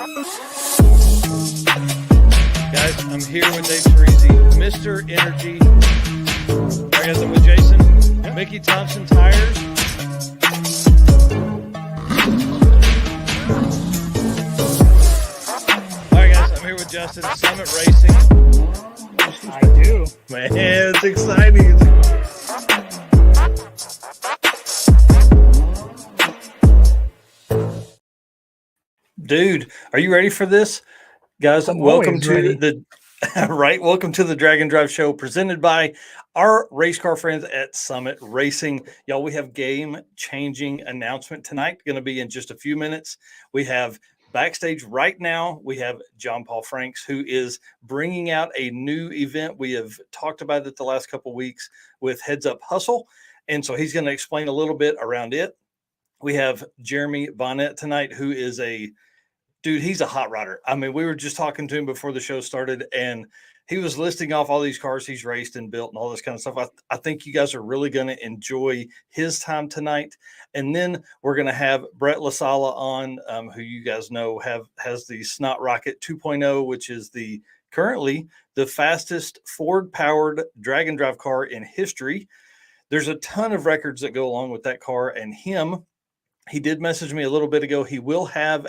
Guys, I'm here with Dave Parisi, Mr. Energy. All right, guys, I'm with Jason, Mickey Thompson Tires. All right, guys, I'm here with Justin, Summit Racing. I do. Man, it's exciting. Dude, are you ready for this? Guys, welcome to the welcome to the Drag and Drive Show presented by our race car friends at Summit Racing. Y'all, we have game-changing announcement tonight. Going to be in just a few minutes. We have backstage right now. We have John Paul Franks, who is bringing out a new event. We have talked about it the last couple of weeks with Heads Up Hustle, and so he's going to explain a little bit around it. We have Jeremy Bonnett tonight, who is dude, he's a hot rodder. I mean, we were just talking to him before the show started, and he was listing off all these cars he's raced and built and all this kind of stuff. I think you guys are really going to enjoy his time tonight. And then we're going to have Brett LaSala on, who you guys know has the Snot Rocket 2.0, which is currently the fastest Ford-powered drag and drive car in history. There's a ton of records that go along with that car, and he did message me a little bit ago. He will have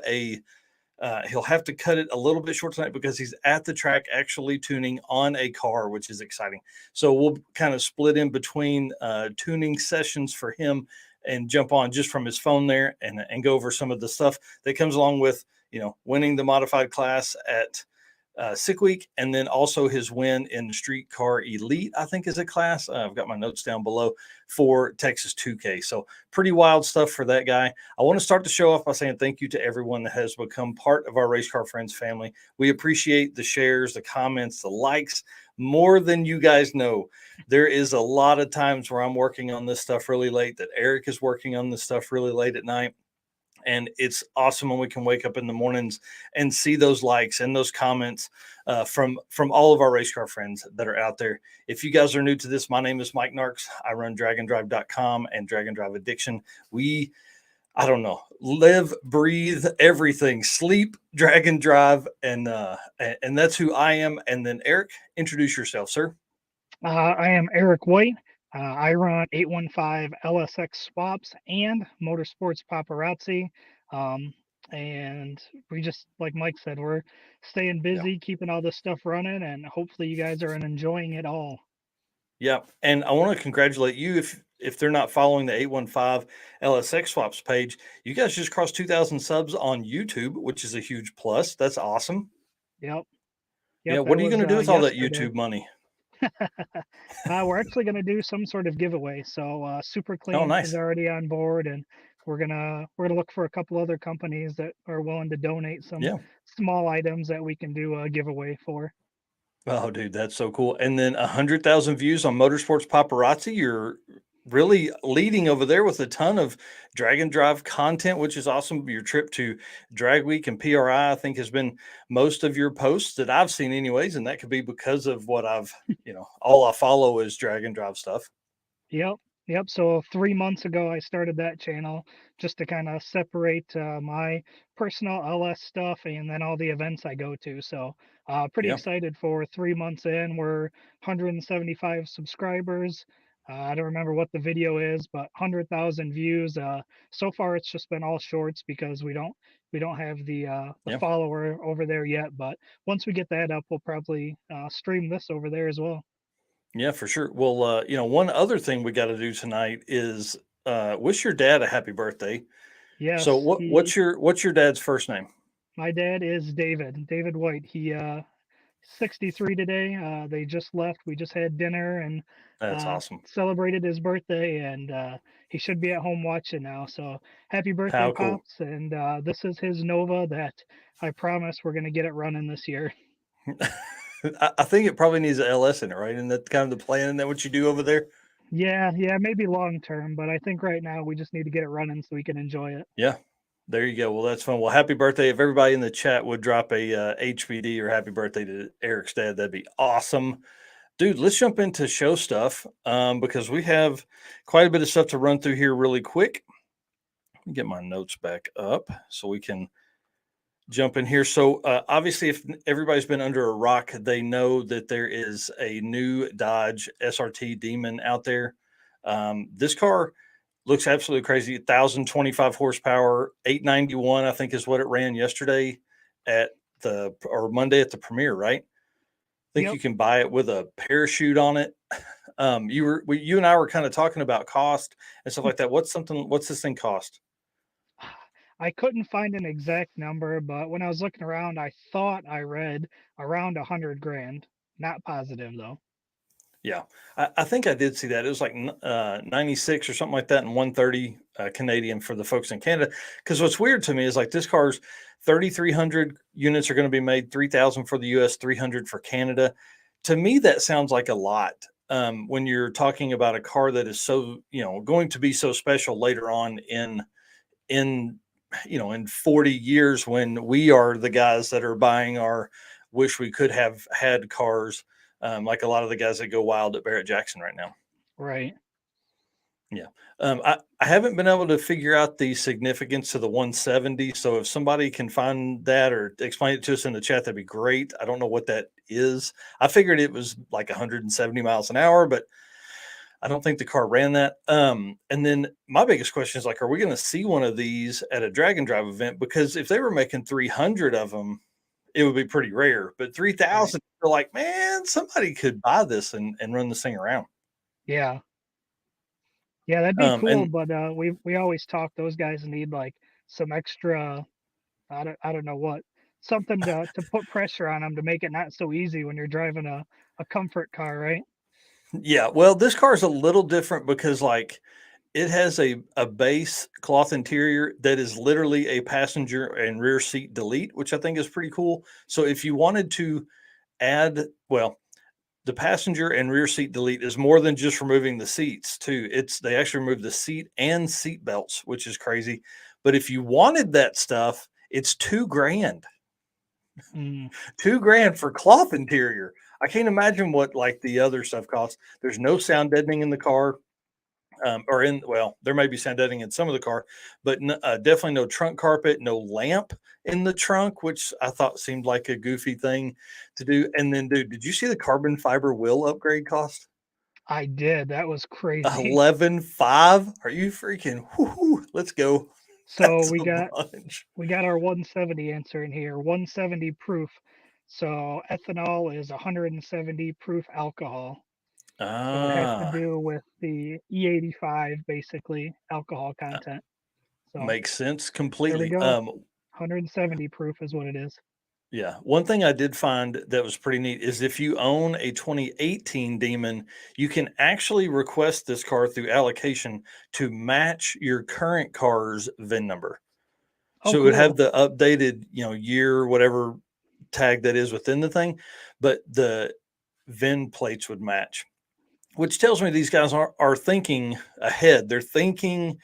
he'll have to cut it a little bit short tonight because he's at the track actually tuning on a car, which is exciting. So we'll kind of split in between tuning sessions for him and jump on just from his phone there and go over some of the stuff that comes along with, winning the modified class at Sick Week, and then also his win in Street Car Elite, I think is a class. I've got my notes down below for Texas 2K. So pretty wild stuff for that guy. I want to start the show off by saying thank you to everyone that has become part of our Race Car Friends family. We appreciate the shares, the comments, the likes more than you guys know. There is a lot of times where I'm working on this stuff really late, that Eric is working on this stuff really late at night. And it's awesome when we can wake up in the mornings and see those likes and those comments from all of our race car friends that are out there. If you guys are new to this, my name is Mike Narks. I run dragonddrive.com and Drag and Drive Addiction. I don't know, live, breathe, everything, sleep, drag and drive. And that's who I am. And then Eric, introduce yourself, sir. I am Eric White. I run 815 LSX Swaps and Motorsports Paparazzi. And we just, like Mike said, we're staying busy, keeping all this stuff running, and hopefully you guys are enjoying it all. Yeah. And I want to congratulate you. If they're not following the 815 LSX Swaps page, you guys just crossed 2,000 subs on YouTube, which is a huge plus. That's awesome. Yep. Yeah. What are you going to do with all that YouTube money? We're actually going to do some sort of giveaway. So Super Clean is already on board, and we're gonna look for a couple other companies that are willing to donate some small items that we can do a giveaway for. Oh, dude, that's so cool. And then 100,000 views on Motorsports Paparazzi. You're really leading over there with a ton of drag and drive content, which is awesome. Your trip to Drag Week and PRI, I think, has been most of your posts that I've seen anyways. And that could be because of what all I follow is drag and drive stuff. Yep. So 3 months ago, I started that channel just to kind of separate my personal LS stuff and then all the events I go to. So pretty excited for 3 months in. We're 175 subscribers. I don't remember what the video is, but 100,000 views. So far, it's just been all shorts because we don't have the follower over there yet. But once we get that up, we'll probably stream this over there as well. Yeah, for sure. Well, one other thing we got to do tonight is wish your dad a happy birthday. Yeah. So what's your dad's first name? My dad is David White. He 63 today. They just left. We just had dinner and that's awesome. Celebrated his birthday, and he should be at home watching now. So happy birthday, Pops. And this is his Nova that I promise we're going to get it running this year. I think it probably needs an LS in it, right? And that's kind of the plan. Isn't that what you do over there? Yeah, maybe long term, but I think right now we just need to get it running so we can enjoy it. Yeah. There you go. Well, that's fun. Well, happy birthday. If everybody in the chat would drop a HBD or happy birthday to Eric's dad, that'd be awesome. Dude, let's jump into show stuff because we have quite a bit of stuff to run through here really quick. Let me get my notes back up so we can jump in here. So obviously, if everybody's been under a rock, they know that there is a new Dodge SRT Demon out there. This car looks absolutely crazy. 1,025 horsepower, 891, I think is what it ran yesterday at or Monday at the premiere, right? I think Yep. you can buy it with a parachute on it. You and I were kind of talking about cost and stuff like that. What's this thing cost? I couldn't find an exact number, but when I was looking around, I thought I read around 100 grand. Not positive though. Yeah, I think I did see that. It was like 96 or something like that, and 130 Canadian for the folks in Canada. Because what's weird to me is like this car's 3,300 units are going to be made, 3,000 for the US, 300 for Canada. To me, that sounds like a lot when you're talking about a car that is so going to be so special later on in in 40 years when we are the guys that are buying our wish we could have had cars, like a lot of the guys that go wild at Barrett Jackson right now. Right. Yeah. I haven't been able to figure out the significance of the 170. So if somebody can find that or explain it to us in the chat, that'd be great. I don't know what that is. I figured it was like 170 miles an hour, but I don't think the car ran that. And then my biggest question is like, are we going to see one of these at a drag and drive event? Because if they were making 300 of them, it would be pretty rare. But Right. 3,000, they're like, man, somebody could buy this and run this thing around. Yeah. Yeah, that'd be cool, And but we always talk those guys need like some extra I don't know what something to put pressure on them to make it not so easy when you're driving a comfort car, right? yeah, well, this car is a little different because like it has a base cloth interior that is literally a passenger and rear seat delete, which I think is pretty cool. So if you wanted to add, well, the passenger and rear seat delete is more than just removing the seats too. They actually remove the seat and seat belts, which is crazy. But if you wanted that stuff, it's 2 grand. Mm, 2 grand for cloth interior. I can't imagine what like the other stuff costs. There's no sound deadening in the car. There may be sound deadening in some of the car, but definitely no trunk carpet, no lamp in the trunk, which I thought seemed like a goofy thing to do. And then, dude, did you see the carbon fiber wheel upgrade cost? I did. That was crazy. 11.5? Are you freaking? Whoo, let's go. So That's we a got bunch. we got our 170 answer in here. 170 proof. So ethanol is 170 proof alcohol. So it has to Ah, do with the E85 basically alcohol uh, content. So makes sense there we completely. go. 170 proof is what it is. Yeah. One thing I did find that was pretty neat is if you own a 2018 Demon, you can actually request this car through allocation to match your current car's VIN number. Oh, So it would have cool. the updated, year, whatever tag that is within the thing, but the VIN plates would match, which tells me these guys are thinking ahead. They're thinking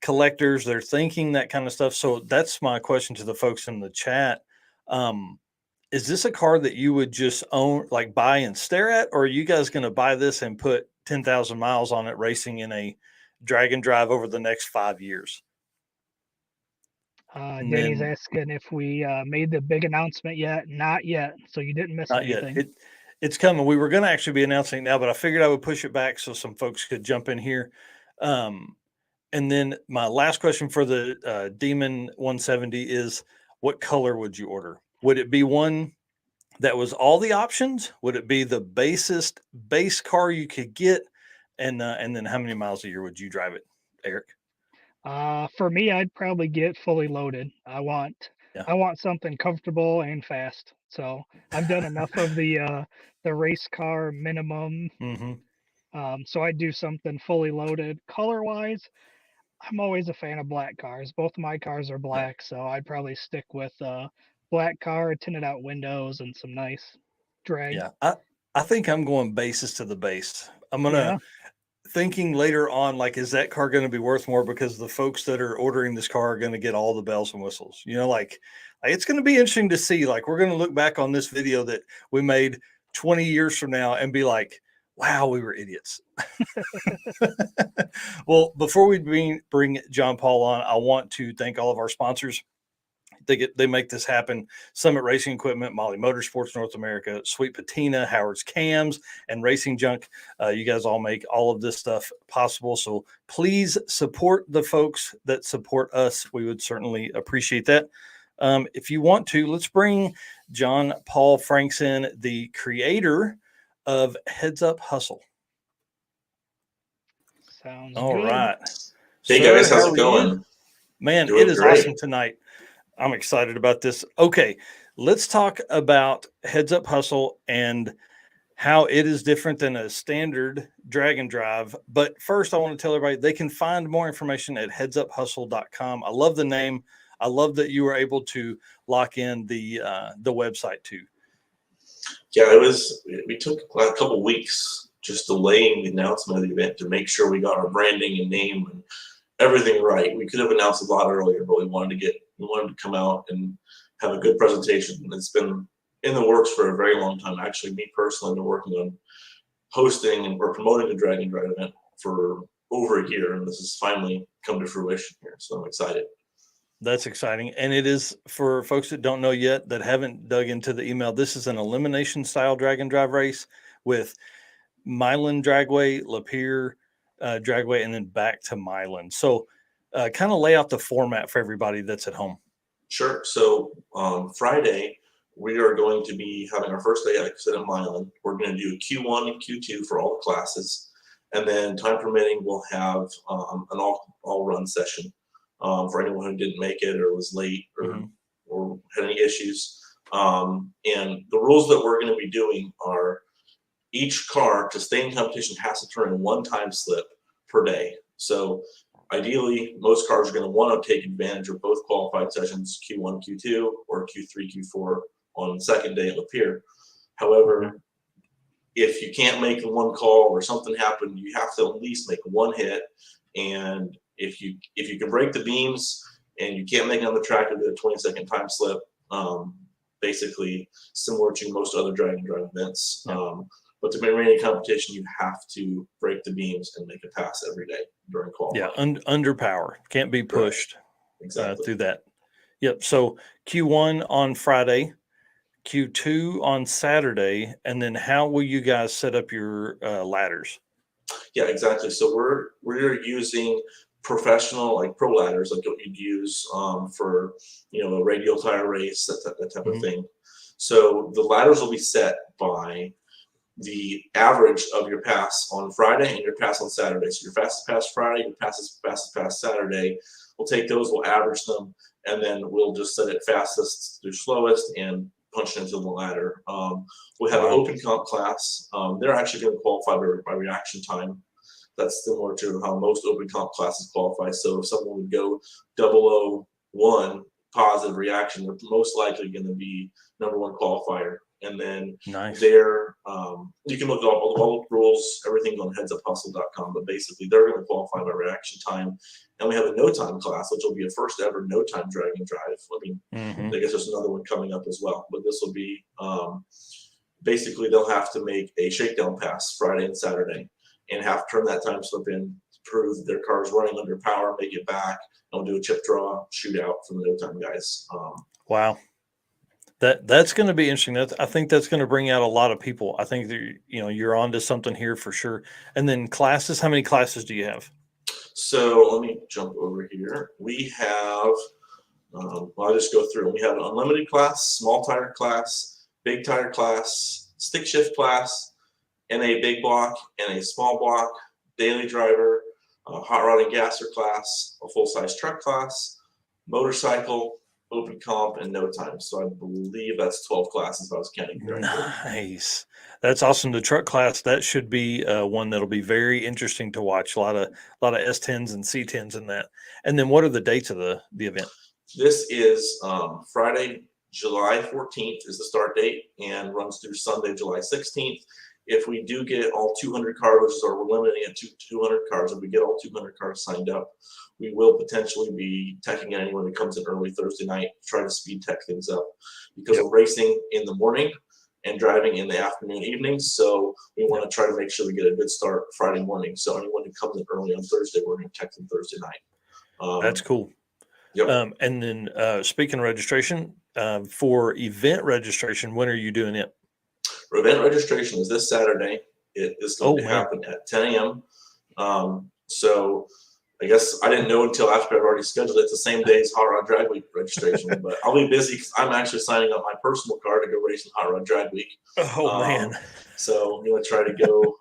collectors, they're thinking that kind of stuff. So that's my question to the folks in the chat. Um, is this a car that you would just own, like buy and stare at, or are you guys going to buy this and put 10,000 miles on it racing in a drag and drive over the next 5 years? And Danny's then, asking if we made the big announcement yet. Not yet. So you didn't miss not yet. anything. It's coming. We were going to actually be announcing it now, but I figured I would push it back so some folks could jump in here. Um, and then my last question for the Demon 170 is, what color would you order? Would it be one that was all the options? Would it be the basest base car you could get? And then how many miles a year would you drive it, Eric? For me, I'd probably get fully loaded. Yeah. I want something comfortable and fast. So I've done enough of the race car minimum. Hmm. So I'd do something fully loaded. Color wise, I'm always a fan of black cars. Both of my cars are Yeah. black, so I'd probably stick with black car, tinted out windows, and some nice drag. Yeah. I think I'm going basis to the base. I'm gonna Yeah. thinking later on, like, is that car going to be worth more because the folks that are ordering this car are going to get all the bells and whistles? Like it's going to be interesting to see. Like, we're going to look back on this video that we made 20 years from now and be like, wow, we were idiots. Well, before we bring John Paul on, I want to thank all of our sponsors. they make this happen. Summit Racing Equipment, Molly Motorsports North America, Sweet Patina, Howard's Cams, and Racing Junk. You guys all make all of this stuff possible. So please support the folks that support us. We would certainly appreciate that. If you want to, let's bring John Paul Franks in, the creator of Heads Up Hustle. Sounds all good. Right. Hey guys, how's it going? Man, doing it is great. Awesome tonight. I'm excited about this. Okay, let's talk about Heads Up Hustle and how it is different than a standard drag and drive. But first, I want to tell everybody they can find more information at headsuphustle.com. I love the name. I love that you were able to lock in the website too. Yeah, we took a couple weeks just delaying the announcement of the event to make sure we got our branding and name and everything right. We could have announced a lot earlier, but we wanted to come out and have a good presentation. It's been in the works for a very long time. Actually, me personally, I've been working on hosting or promoting the Drag and Drive event for over a year, and this has finally come to fruition here. So I'm excited. That's exciting. And it is, for folks that don't know yet, that haven't dug into the email, this is an elimination style drag and drive race with Milan Dragway, Lapeer Dragway, and then back to Milan. So kind of lay out the format for everybody that's at home. Sure. So Friday, we are going to be having our first day, like I said, at Milan. We're going to do Q1 and Q2 for all the classes. And then time permitting, we'll have an all run session for anyone who didn't make it or was late or had any issues. And the rules that we're going to be doing are each car to stay in competition has to turn in one time slip per day. So ideally, most cars are going to want to take advantage of both qualified sessions, Q1, Q2, or Q3, Q4 on the second day at Lapeer. However, if you can't make the one call or something happened, you have to at least make one hit. And if you can break the beams and you can't make it on the track, you'll get a 20-second time slip, basically similar to most other drag and drive events. But to win any competition, you have to break the beams and make a pass every day during qualifying. Yeah, under power. Can't be pushed through that. Yep. So Q1 on Friday, Q2 on Saturday, and then how will you guys set up your ladders? Yeah, exactly. So we're using professional, like pro ladders, like what you'd use for a radial tire race, that type of thing. So the ladders will be set by the average of your pass on Friday and your pass on Saturday. So your fastest pass Friday, your fastest pass Saturday. We'll take those, we'll average them, and then we'll just set it fastest through slowest and punch it into the ladder. We have an open comp class. They're actually going to qualify by reaction time. That's similar to how most open comp classes qualify. So if someone would go 001 positive reaction, they're most likely going to be #1 qualifier. And then there, you can look at all the rules, everything on headsuphustle.com, but basically they're going to qualify by reaction time. And we have a no time class, which will be a first ever no time drag and drive. I mean, I guess there's another one coming up as well, but this will be basically they'll have to make a shakedown pass Friday and Saturday and have to turn that time slip in to prove that their car is running under power, make it back, and we'll do a chip draw shootout for the no time guys. Wow. That's going to be interesting. I think that's going to bring out a lot of people. I think that, you're onto something here for sure. And then classes, how many classes do you have? So let me jump over here. We have, I'll just go through. We have an unlimited class, small tire class, big tire class, stick shift class, and a big block and a small block, daily driver, hot rod and gasser class, a full-size truck class, motorcycle, open comp, and no time. So I believe that's 12 classes if I was counting correctly. Nice. That's awesome. The truck class, that should be one that'll be very interesting to watch. A lot of S10s and C10s in that. And then what are the dates of the event? This is Friday, July 14th is the start date and runs through Sunday, July 16th. If we do get all 200 cars, which is we're limiting it to 200 cars, if we get all 200 cars signed up, we will potentially be teching anyone who comes in early Thursday night, try to speed tech things up because we're racing in the morning and driving in the afternoon, evenings. So we want to try to make sure we get a good start Friday morning. So anyone who comes in early on Thursday, we're going to tech them Thursday night. That's cool. Yep. And then speaking of registration, for event registration, when are you doing it? Event registration is this Saturday. It is going to happen at 10 a.m. So I guess I didn't know until after I've already scheduled it. It's the same day as Hot Rod Drag Week registration, but I'll be busy because I'm actually signing up my personal car to go race in Hot Rod Drag Week. Oh, man. So I'm going to try to go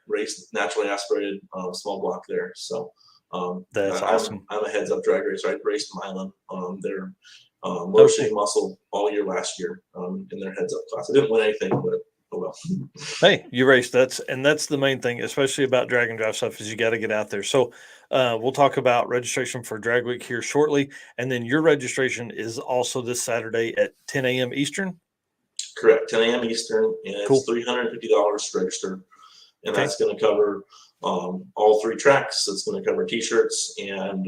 race naturally aspirated small block there. So that's awesome. I'm a heads up drag racer. I raced Milan. They're Motor City Muscle all year last year in their heads up class. I didn't win anything, but oh well. Hey, you raced. That's the main thing, especially about drag and drive stuff, is you got to get out there. So we'll talk about registration for Drag Week here shortly. And then your registration is also this Saturday at 10 a.m. Eastern? Correct, 10 a.m. Eastern, and cool. It's $350 to register. And that's going to cover all 3 tracks. It's going to cover t-shirts, and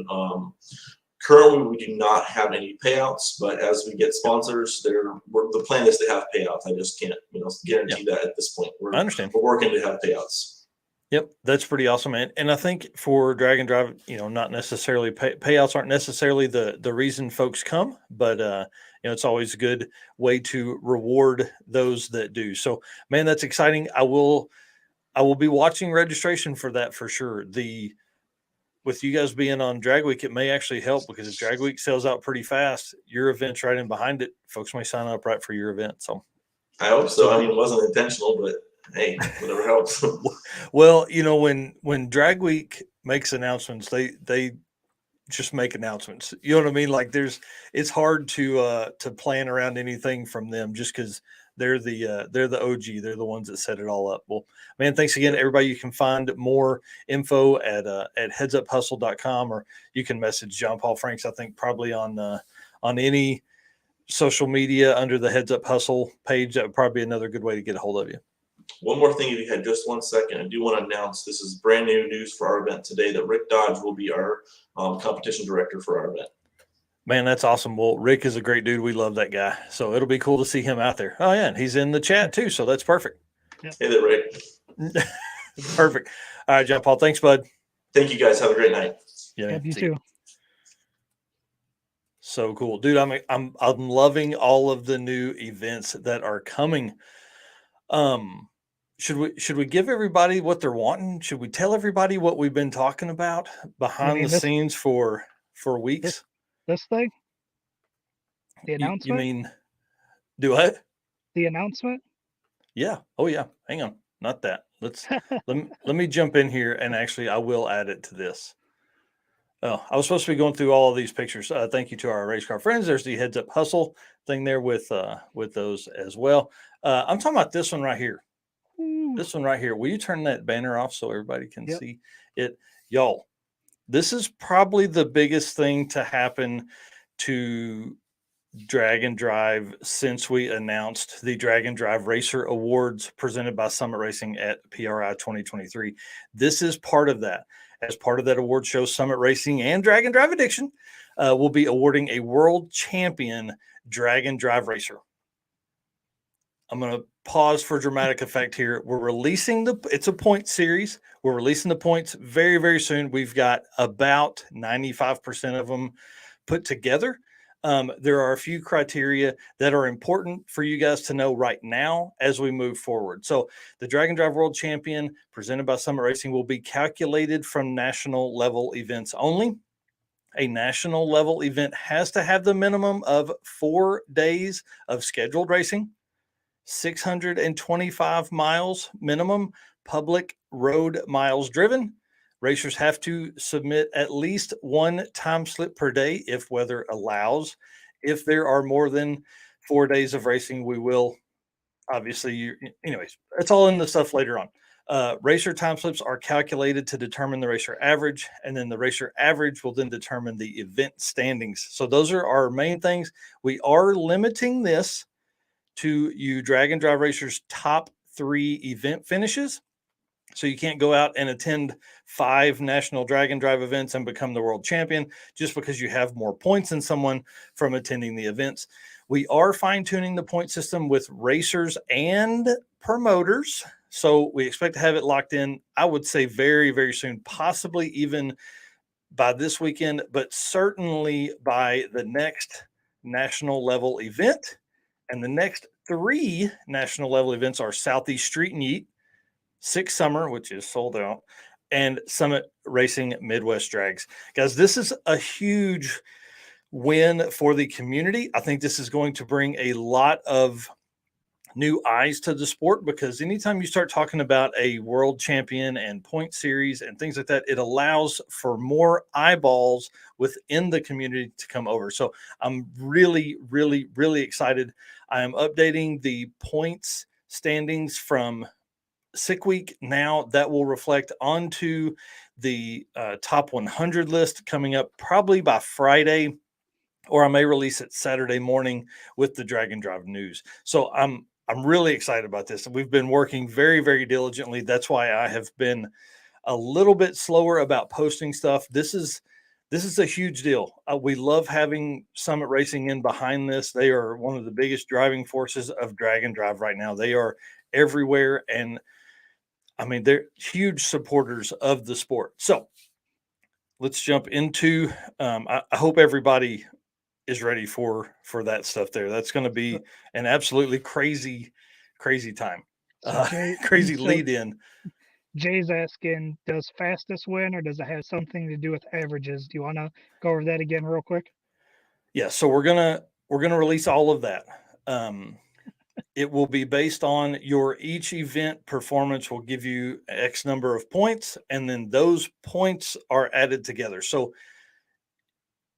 currently we do not have any payouts, but as we get sponsors, the plan is to have payouts. I just can't guarantee that at this point. I understand. We're working to have payouts. Yep, that's pretty awesome, man. And I think for drag and drive, not necessarily payouts aren't necessarily the reason folks come, but it's always a good way to reward those that do. So, man, that's exciting. I will be watching registration for that for sure. With you guys being on Drag Week, it may actually help, because if Drag Week sells out pretty fast, your event's right in behind it. Folks may sign up right for your event. So I hope so. I mean, it wasn't intentional, but hey, whatever helps. Well, when Drag Week makes announcements, they just make announcements. You know what I mean? Like it's hard to plan around anything from them, just because they're the OG. They're the ones that set it all up. Well, man, thanks again, everybody. You can find more info at headsuphustle.com, or you can message John Paul Franks, I think, probably on any social media under the Heads Up Hustle page. That would probably be another good way to get a hold of you. One more thing, if you had just 1 second, I do want to announce this is brand new news for our event today, that Rick Dodge will be our competition director for our event. Man, that's awesome. Well, Rick is a great dude. We love that guy. So it'll be cool to see him out there. Oh, yeah. And he's in the chat too. So that's perfect. Yep. Hey there, Rick. Perfect. All right, John Paul. Thanks, bud. Thank you, guys. Have a great night. Yeah, you too. So cool, dude. I'm loving all of the new events that are coming. Should we give everybody what they're wanting? Should we tell everybody what we've been talking about behind the scenes for weeks? This thing? The announcement? You mean do what? The announcement? Yeah. Oh yeah. Hang on. Not that. Let me jump in here, and actually I will add it to this. Oh, I was supposed to be going through all of these pictures. Thank you to our race car friends. There's the Heads Up Hustle thing there with those as well. I'm talking about this one right here. This one right here. Will you turn that banner off so everybody can see it? Y'all, this is probably the biggest thing to happen to Drag and Drive since we announced the Drag and Drive Racer Awards presented by Summit Racing at PRI 2023. This is part of that. As part of that award show, Summit Racing and Drag and Drive Addiction will be awarding a world champion Drag and Drive racer. I'm going to pause for dramatic effect here. We're releasing it's a point series. We're releasing the points very, very soon. We've got about 95% of them put together. There are a few criteria that are important for you guys to know right now as we move forward. So the Drag and Drive World Champion presented by Summit Racing will be calculated from national level events only. A national level event has to have the minimum of 4 days of scheduled racing, 625 miles minimum public road miles driven. Racers have to submit at least 1 time slip per day if weather allows. If there are more than 4 days of racing, we will obviously, anyways, it's all in the stuff later on. Racer time slips are calculated to determine the racer average, and then the racer average will then determine the event standings. So those are our main things. We are limiting this to you Drag and Drive racers' top 3 event finishes. So you can't go out and attend 5 national Drag and Drive events and become the world champion just because you have more points than someone from attending the events. We are fine-tuning the point system with racers and promoters. So we expect to have it locked in, I would say, very, very soon, possibly even by this weekend, but certainly by the next national level event. And the next 3 national level events are Southeast Street and Yeet, Six Summer, which is sold out, and Summit Racing Midwest Drags. Guys, this is a huge win for the community. I think this is going to bring a lot of new eyes to the sport, because anytime you start talking about a world champion and point series and things like that, it allows for more eyeballs within the community to come over. So I'm really, really, really excited. I am updating the points standings from Sick Week now. That will reflect onto the top 100 list coming up probably by Friday, or I may release it Saturday morning with the Drag and Drive news. So I'm really excited about this. We've been working very, very diligently. That's why I have been a little bit slower about posting stuff. This is a huge deal. We love having Summit Racing in behind this. They are one of the biggest driving forces of Drag and Drive right now. They are everywhere, and I mean, they're huge supporters of the sport. So let's jump into. I hope everybody is ready for that stuff there. That's going to be an absolutely crazy time. Crazy lead in. Jay's asking, does fastest win, or does it have something to do with averages? Do you want to go over that again real quick? Yeah, so we're gonna release all of that. It will be based on your each event performance will give you X number of points, and then those points are added together. So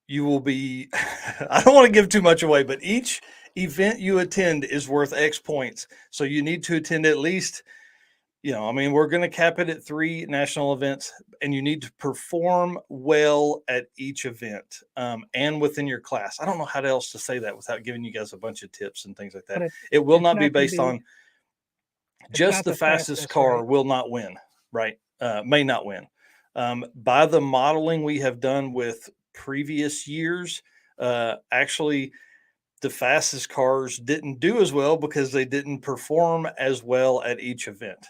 you will be, I don't want to give too much away, but each event you attend is worth X points. So you need to attend at least, I mean, we're going to cap it at 3 national events, and you need to perform well at each event and within your class. I don't know how else to say that without giving you guys a bunch of tips and things like that. It will not be based on just the fastest car, right? Will not win, right? May not win. By the modeling we have done with previous years, actually the fastest cars didn't do as well because they didn't perform as well at each event.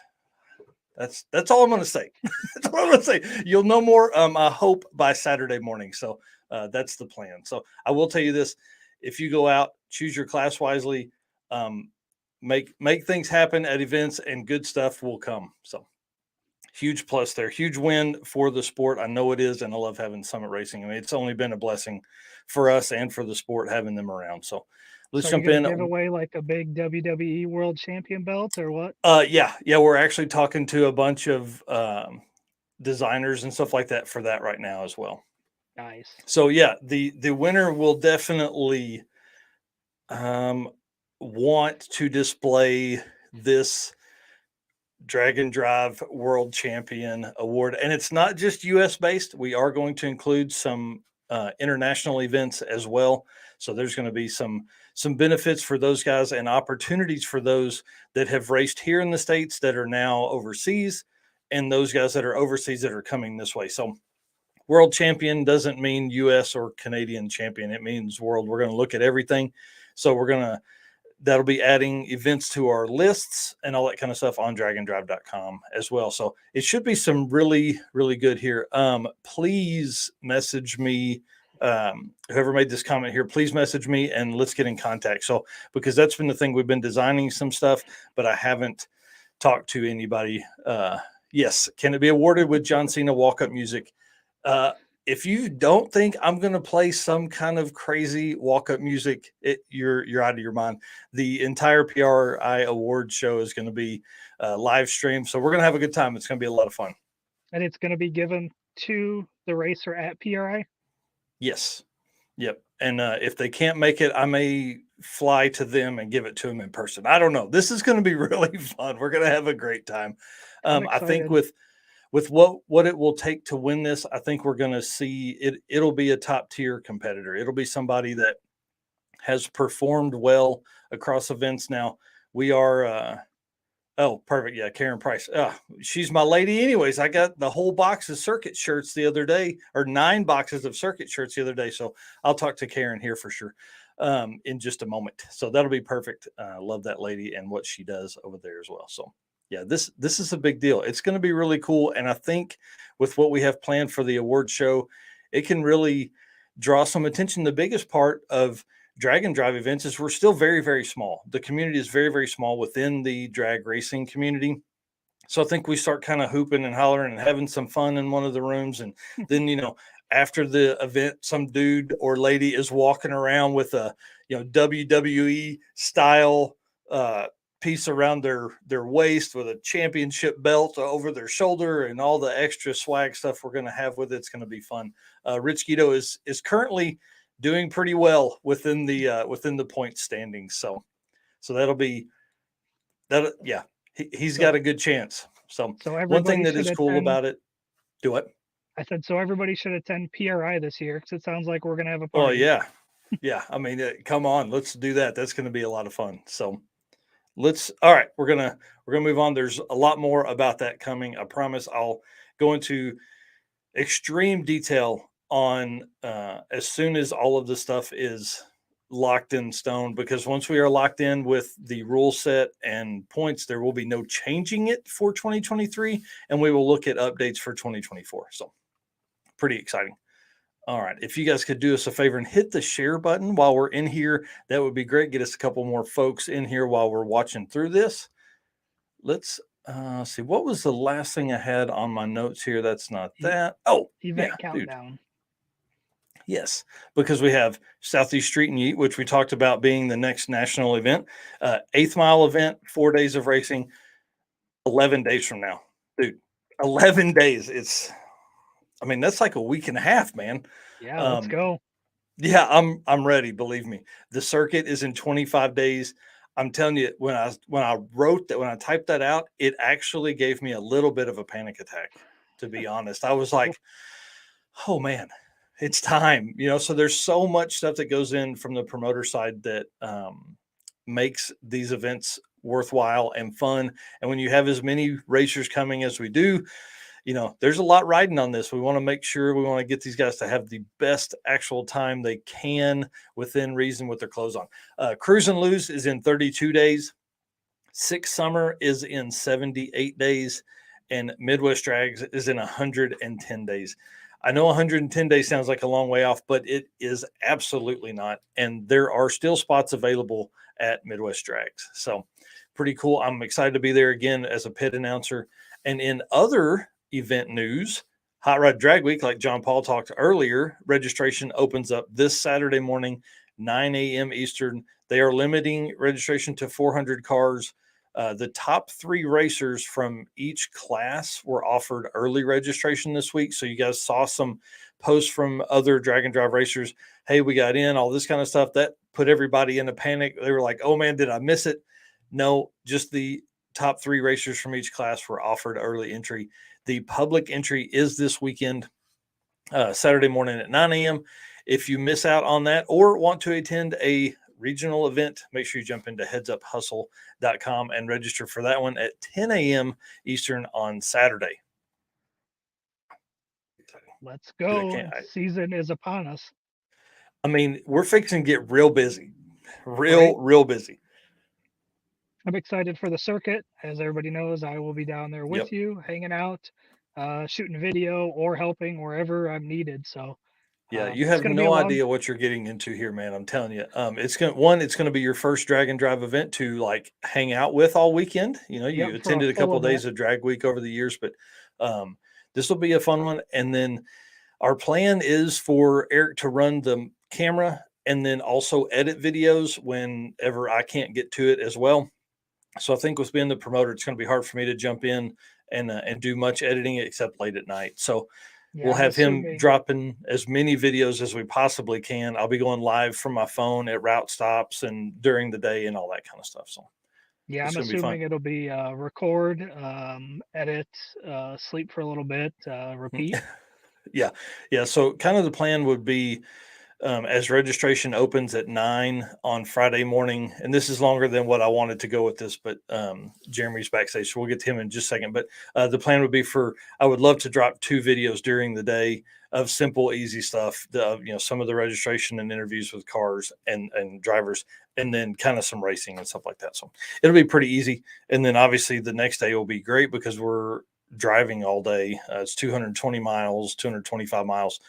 That's all I'm going to say. That's all I'm going to say. You'll know more, I hope, by Saturday morning. So that's the plan. So I will tell you this: if you go out, choose your class wisely, make things happen at events, and good stuff will come. So huge plus there, huge win for the sport. I know it is, and I love having Summit Racing. I mean, it's only been a blessing for us and for the sport having them around. So let's jump in. Give away like a big WWE World Champion belt or what? Yeah, we're actually talking to a bunch of designers and stuff like that for that right now as well. Nice. So yeah, the winner will definitely want to display this Drag and Drive World Champion Award, and it's not just US based. We are going to include some international events as well. So there's going to be some benefits for those guys and opportunities for those that have raced here in the States that are now overseas, and those guys that are overseas that are coming this way. So world champion doesn't mean US or Canadian champion. It means world. We're going to look at everything. So that'll be adding events to our lists and all that kind of stuff on dragonddrive.com as well. So it should be some really, really good here. Please message me. Whoever made this comment here, please message me and let's get in contact. So, because that's been the thing, we've been designing some stuff, but I haven't talked to anybody. Yes. Can it be awarded with John Cena walk-up music? If you don't think I'm going to play some kind of crazy walk-up music, you're out of your mind. The entire PRI award show is going to be live streamed, so we're going to have a good time. It's going to be a lot of fun. And it's going to be given to the racer at PRI? Yes. Yep. And if they can't make it, I may fly to them and give it to them in person. I don't know. This is going to be really fun. We're going to have a great time. I think with what it will take to win this, I think we're going to see it'll be a top tier competitor. It'll be somebody that has performed well across events. Now we are, oh, perfect. Yeah. Karen Price. She's my lady anyways. I got the whole box of circuit shirts the other day, or 9 boxes of circuit shirts the other day. So I'll talk to Karen here for sure in just a moment. So that'll be perfect. Love that lady and what she does over there as well. So yeah, this is a big deal. It's going to be really cool. And I think with what we have planned for the award show, it can really draw some attention. The biggest part of drag and drive events is we're still very, very small. The community is very, very small within the drag racing community. So I think we start kind of hooping and hollering and having some fun in one of the rooms. And then, after the event, some dude or lady is walking around with a, WWE style piece around their waist with a championship belt over their shoulder and all the extra swag stuff we're going to have with it. It's going to be fun. Rich Guido is currently doing pretty well within the point standings. So that'll be that. Yeah. He's got a good chance. So one thing that is cool about it, do it. I said, so everybody should attend PRI this year because it sounds like we're going to have a party. Oh, yeah. Yeah. I mean, come on, let's do that. That's going to be a lot of fun. So all right, we're going to move on. There's a lot more about that coming. I promise I'll go into extreme detail on as soon as all of the stuff is locked in stone, because once we are locked in with the rule set and points, there will be no changing it for 2023, and we will look at updates for 2024. So pretty exciting. All right, if you guys could do us a favor and hit the share button while we're in here, that would be great. Get us a couple more folks in here while we're watching through this. Let's see, what was the last thing I had on my notes here? That's not that. Oh, event countdown. Dude. Yes, because we have Southeast Street and Yeet, which we talked about being the next national event. 8th Mile event, 4 days of racing, 11 days from now. Dude, 11 days. That's like a week and a half, man. Yeah, let's go. Yeah, I'm ready, believe me. The circuit is in 25 days. I'm telling you, when I typed that out, it actually gave me a little bit of a panic attack, to be honest. I was like, oh man, it's time, so there's so much stuff that goes in from the promoter side that makes these events worthwhile and fun. And when you have as many racers coming as we do, there's a lot riding on this. We want to get these guys to have the best actual time they can within reason with their clothes on. Cruise and Lose is in 32 days. Six Summer is in 78 days. And Midwest Drags is in 110 days. I know 110 days sounds like a long way off, but it is absolutely not. And there are still spots available at Midwest Drags. So pretty cool. I'm excited to be there again as a pit announcer. And in other event news, Hot Rod Drag Week, like John Paul talked earlier, registration opens up this Saturday morning, 9 a.m. Eastern. They are limiting registration to 400 cars. The top 3 racers from each class were offered early registration this week. So you guys saw some posts from other drag and drive racers. Hey, we got in, all this kind of stuff. That put everybody in a panic. They were like, oh man, did I miss it? No, just the top 3 racers from each class were offered early entry. The public entry is this weekend, Saturday morning at 9 a.m. If you miss out on that or want to attend a regional event, make sure you jump into headsuphustle.com and register for that one at 10 a.m. Eastern on Saturday. Let's go. Season is upon us. We're fixing to get real busy, real busy. I'm excited for the circuit. As everybody knows, I will be down there with you, hanging out, shooting video or helping wherever I'm needed. So yeah, you have no idea what you're getting into here, man. I'm telling you. It's gonna be your first drag and drive event to like hang out with all weekend. You attended a couple of days of drag week over the years, but this will be a fun one. And then our plan is for Eric to run the camera and then also edit videos whenever I can't get to it as well. So I think with being the promoter, it's going to be hard for me to jump in and do much editing except late at night. So we'll have him dropping as many videos as we possibly can. I'll be going live from my phone at route stops and during the day and all that kind of stuff. So yeah, I'm assuming it'll be record, edit, sleep for a little bit, repeat. Yeah. So kind of the plan would be as registration opens at 9 on Friday morning, and this is longer than what I wanted to go with this, but Jeremy's backstage, so we'll get to him in just a second. But the plan would be I would love to drop 2 videos during the day of simple, easy stuff, some of the registration and interviews with cars and drivers, and then kind of some racing and stuff like that. So it'll be pretty easy. And then obviously the next day will be great because we're driving all day. It's 220 miles, 225 miles.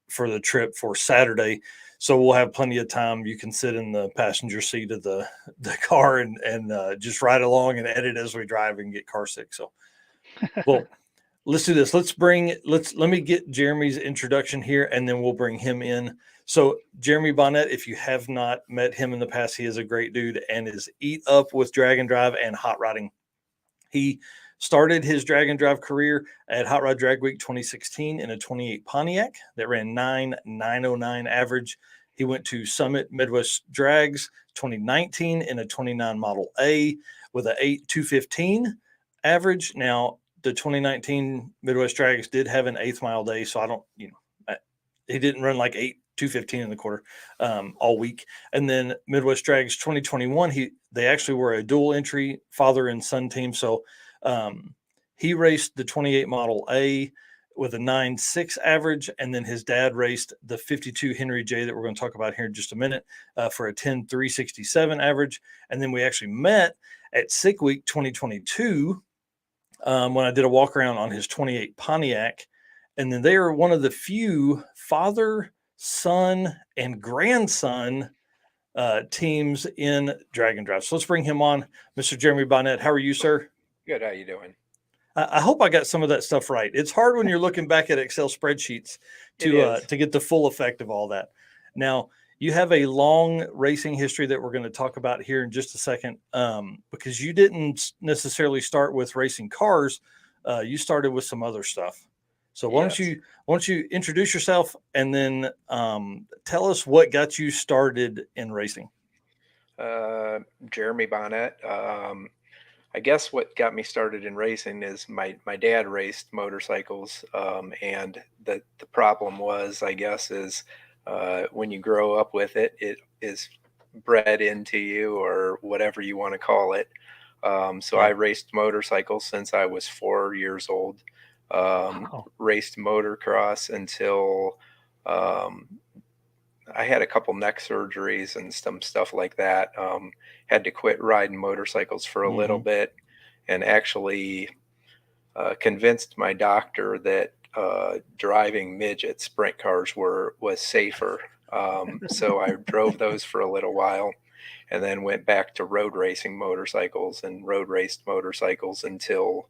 for the trip for Saturday. So we'll have plenty of time. You can sit in the passenger seat of the car and just ride along and edit as we drive and get car sick. So, well, let's do this. Let me get Jeremy's introduction here, and then we'll bring him in. So Jeremy Bonnett, if you have not met him in the past, he is a great dude and is eat up with drag and drive and hot rodding. He started his drag and drive career at Hot Rod Drag Week 2016 in a 28 Pontiac that ran 9.909 average. He went to Summit Midwest Drags 2019 in a 29 Model A with an 8.215 average. Now, the 2019 Midwest Drags did have an 8th mile day, so I don't, he didn't run like 8.215 in the quarter all week. And then Midwest Drags 2021, they actually were a dual entry father and son team. So he raced the 28 Model A with a 9.6 average, and then his dad raced the 52 Henry J that we're going to talk about here in just a minute for a 10.367 average. And then we actually met at Sick Week 2022 when I did a walk around on his 28 Pontiac. And then they are one of the few father, son, and grandson teams in drag and drive. So let's bring him on. Mr. Jeremy Bonnett, how are you, sir? Good. How you doing? I hope I got some of that stuff right. It's hard when you're looking back at Excel spreadsheets to get the full effect of all that. Now, you have a long racing history that we're going to talk about here in just a second, because you didn't necessarily start with racing cars. You started with some other stuff. So why don't you introduce yourself and then tell us what got you started in racing? Jeremy Bonnett. I guess what got me started in racing is my dad raced motorcycles, and the problem was, I guess, is when you grow up with it, it is bred into you, or whatever you want to call it. So I raced motorcycles since I was 4 years old. Raced motocross until I had a couple neck surgeries and some stuff like that. Had to quit riding motorcycles for a little bit, and actually convinced my doctor that driving midget sprint cars was safer. So I drove those for a little while, and then went back to road racing motorcycles and road raced motorcycles until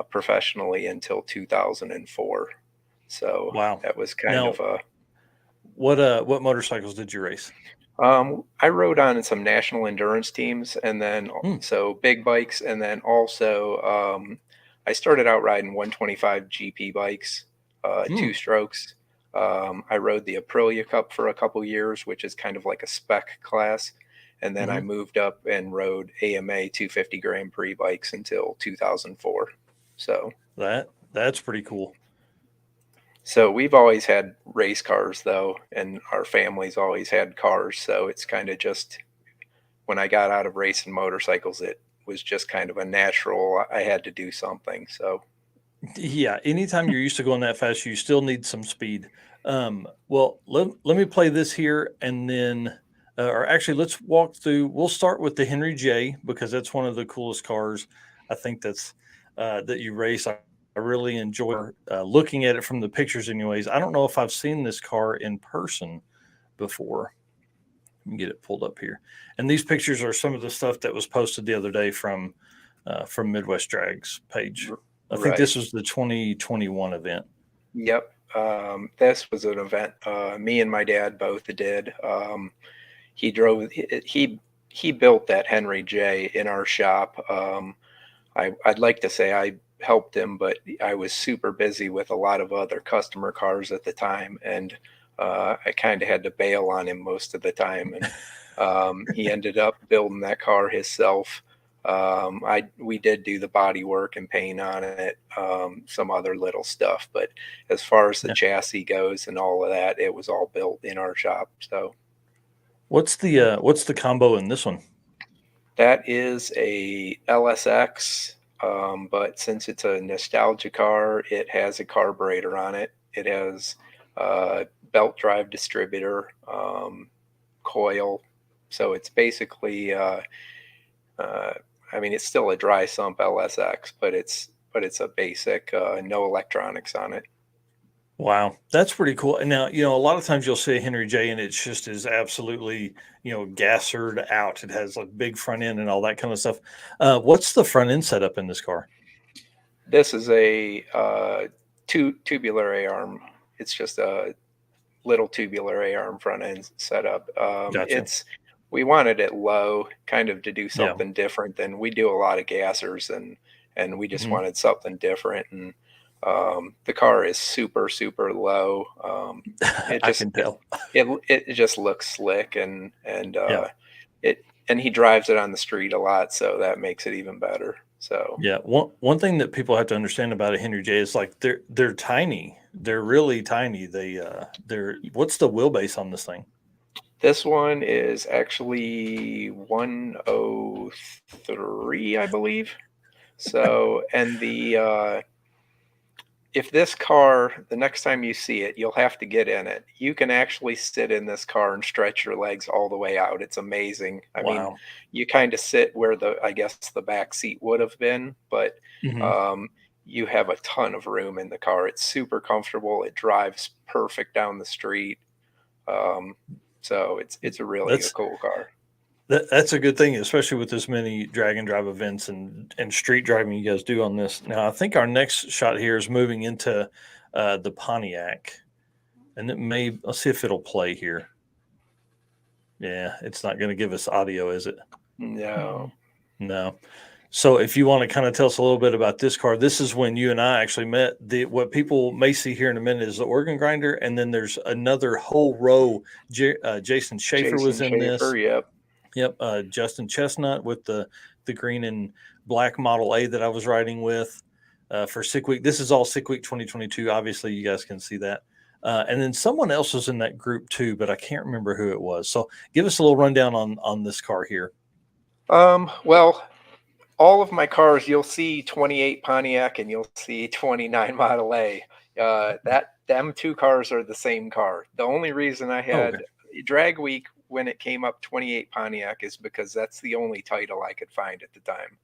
professionally until 2004. So wow, that was kind of a. What motorcycles did you race? I rode on some national endurance teams, and then so big bikes, and then also I started out riding 125 GP bikes, 2 strokes. I rode the Aprilia Cup for a couple years, which is kind of like a spec class, and then I moved up and rode AMA 250 Grand Prix bikes until 2004. So that's pretty cool. So we've always had race cars, though, and our family's always had cars. So it's kind of just, when I got out of racing motorcycles, it was just kind of a natural, I had to do something. So yeah, anytime you're used to going that fast, you still need some speed. Well, let me play this here, and then or actually let's walk through. We'll start with the Henry J, because that's one of the coolest cars I think that's that you race. I really enjoy looking at it from the pictures anyways. I don't know if I've seen this car in person before. Let me get it pulled up here. And these pictures are some of the stuff that was posted the other day from Midwest Drags page. I think this was the 2021 event. Yep. This was an event me and my dad both did. He built that Henry J in our shop. I'd like to say I helped him, but I was super busy with a lot of other customer cars at the time, and I kind of had to bail on him most of the time, and he ended up building that car himself. We did do the body work and paint on it, some other little stuff, but as far as the chassis goes and all of that, it was all built in our shop. So what's the combo in this one? That is a LSX. But since it's a nostalgia car, it has a carburetor on it. It has belt drive distributor, coil. So it's basically, it's still a dry sump LSX, but it's a basic, no electronics on it. Wow, that's pretty cool. And now, a lot of times you'll see a Henry J and it's just is absolutely, gassered out. It has like big front end and all that kind of stuff. What's the front end setup in this car? This is a tubular A-arm. It's just a little tubular A-arm front end setup. Gotcha. We wanted it low, kind of to do Yeah. something different than we do a lot of gassers, and we just Mhm. wanted something different. And the car is super super low. It I just can tell. it just looks slick, and Yeah. and he drives it on the street a lot, so that makes it even better. So Yeah. One thing that people have to understand about a Henry J is like they're tiny. They're really tiny. They're what's the wheelbase on this thing? this one is actually 103, I believe. So, and if this car, the next time you see it, you'll have to get in it. You can actually sit in this car and stretch your legs all the way out. It's amazing. I mean, Wow. you kind of sit where I guess the back seat would have been, but Hmm. um, you have a ton of room in the car. It's super comfortable. It drives perfect down the street. Um, so it's a really a That's cool car. that's a good thing, especially with as many drag and drive events and street driving you guys do on this. Now, I think our next shot here is moving into the Pontiac, and let's see if it'll play here. Yeah, it's not going to give us audio, is it? No. No. So if you want to kind of tell us a little bit about this car, this is when you and I actually met. What people may see here in a minute is the organ grinder, and then there's another whole row. Jason Schaefer was Jason in Schaefer, this. yep. Yep. Justin Chestnut with the green and black Model A that I was riding with for Sick Week. This is all Sick Week 2022. Obviously, you guys can see that. And then someone else was in that group too, but I can't remember who it was. So give us a little rundown on this car here. Well, all of my cars, you'll see 28 Pontiac and you'll see 29 Model A. That them two cars are the same car. The only reason I Oh, okay. had Drag Week when it came up 28 Pontiac is because that's the only title I could find at the time.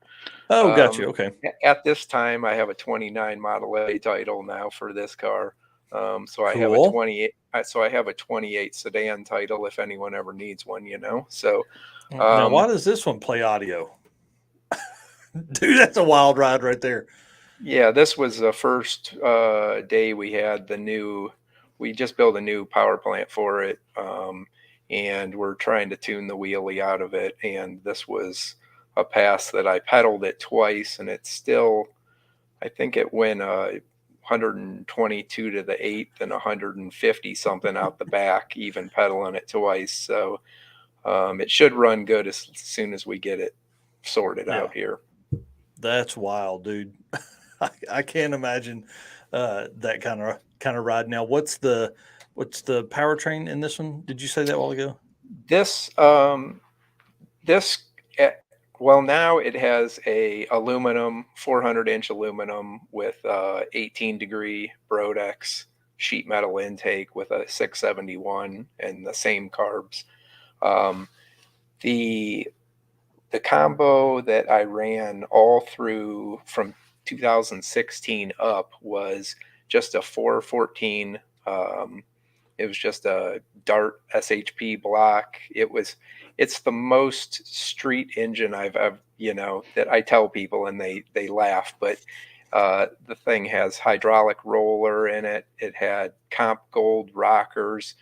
Oh, got you. Okay. At this time, I have a 29 Model A title now for this car. So I have a Cool. 28. So I have a 28 sedan title if anyone ever needs one, So Now, why um, does this one play audio? Dude, that's a wild ride right there. yeah, this was the first day we just built a new power plant for it. And we're trying to tune the wheelie out of it. And this was a pass that I pedaled it twice, and it's still, I think it went 122 to the eighth and 150 something out the back, even pedaling it twice. So it should run good as soon as we get it sorted Yeah, out here. that's wild, dude. I can't imagine that kind of ride. Now, what's the powertrain in this one? Did you say that a while ago? This this eh, well, now it has a aluminum 400-inch aluminum with 18-degree Brodex sheet metal intake with a 671 and the same carbs. Um, the the combo that I ran all through from 2016 up was just a 414. It was just a Dart SHP block. It's the most street engine I've ever, that I tell people and they laugh, but the thing has hydraulic roller in it. It had comp gold rockers,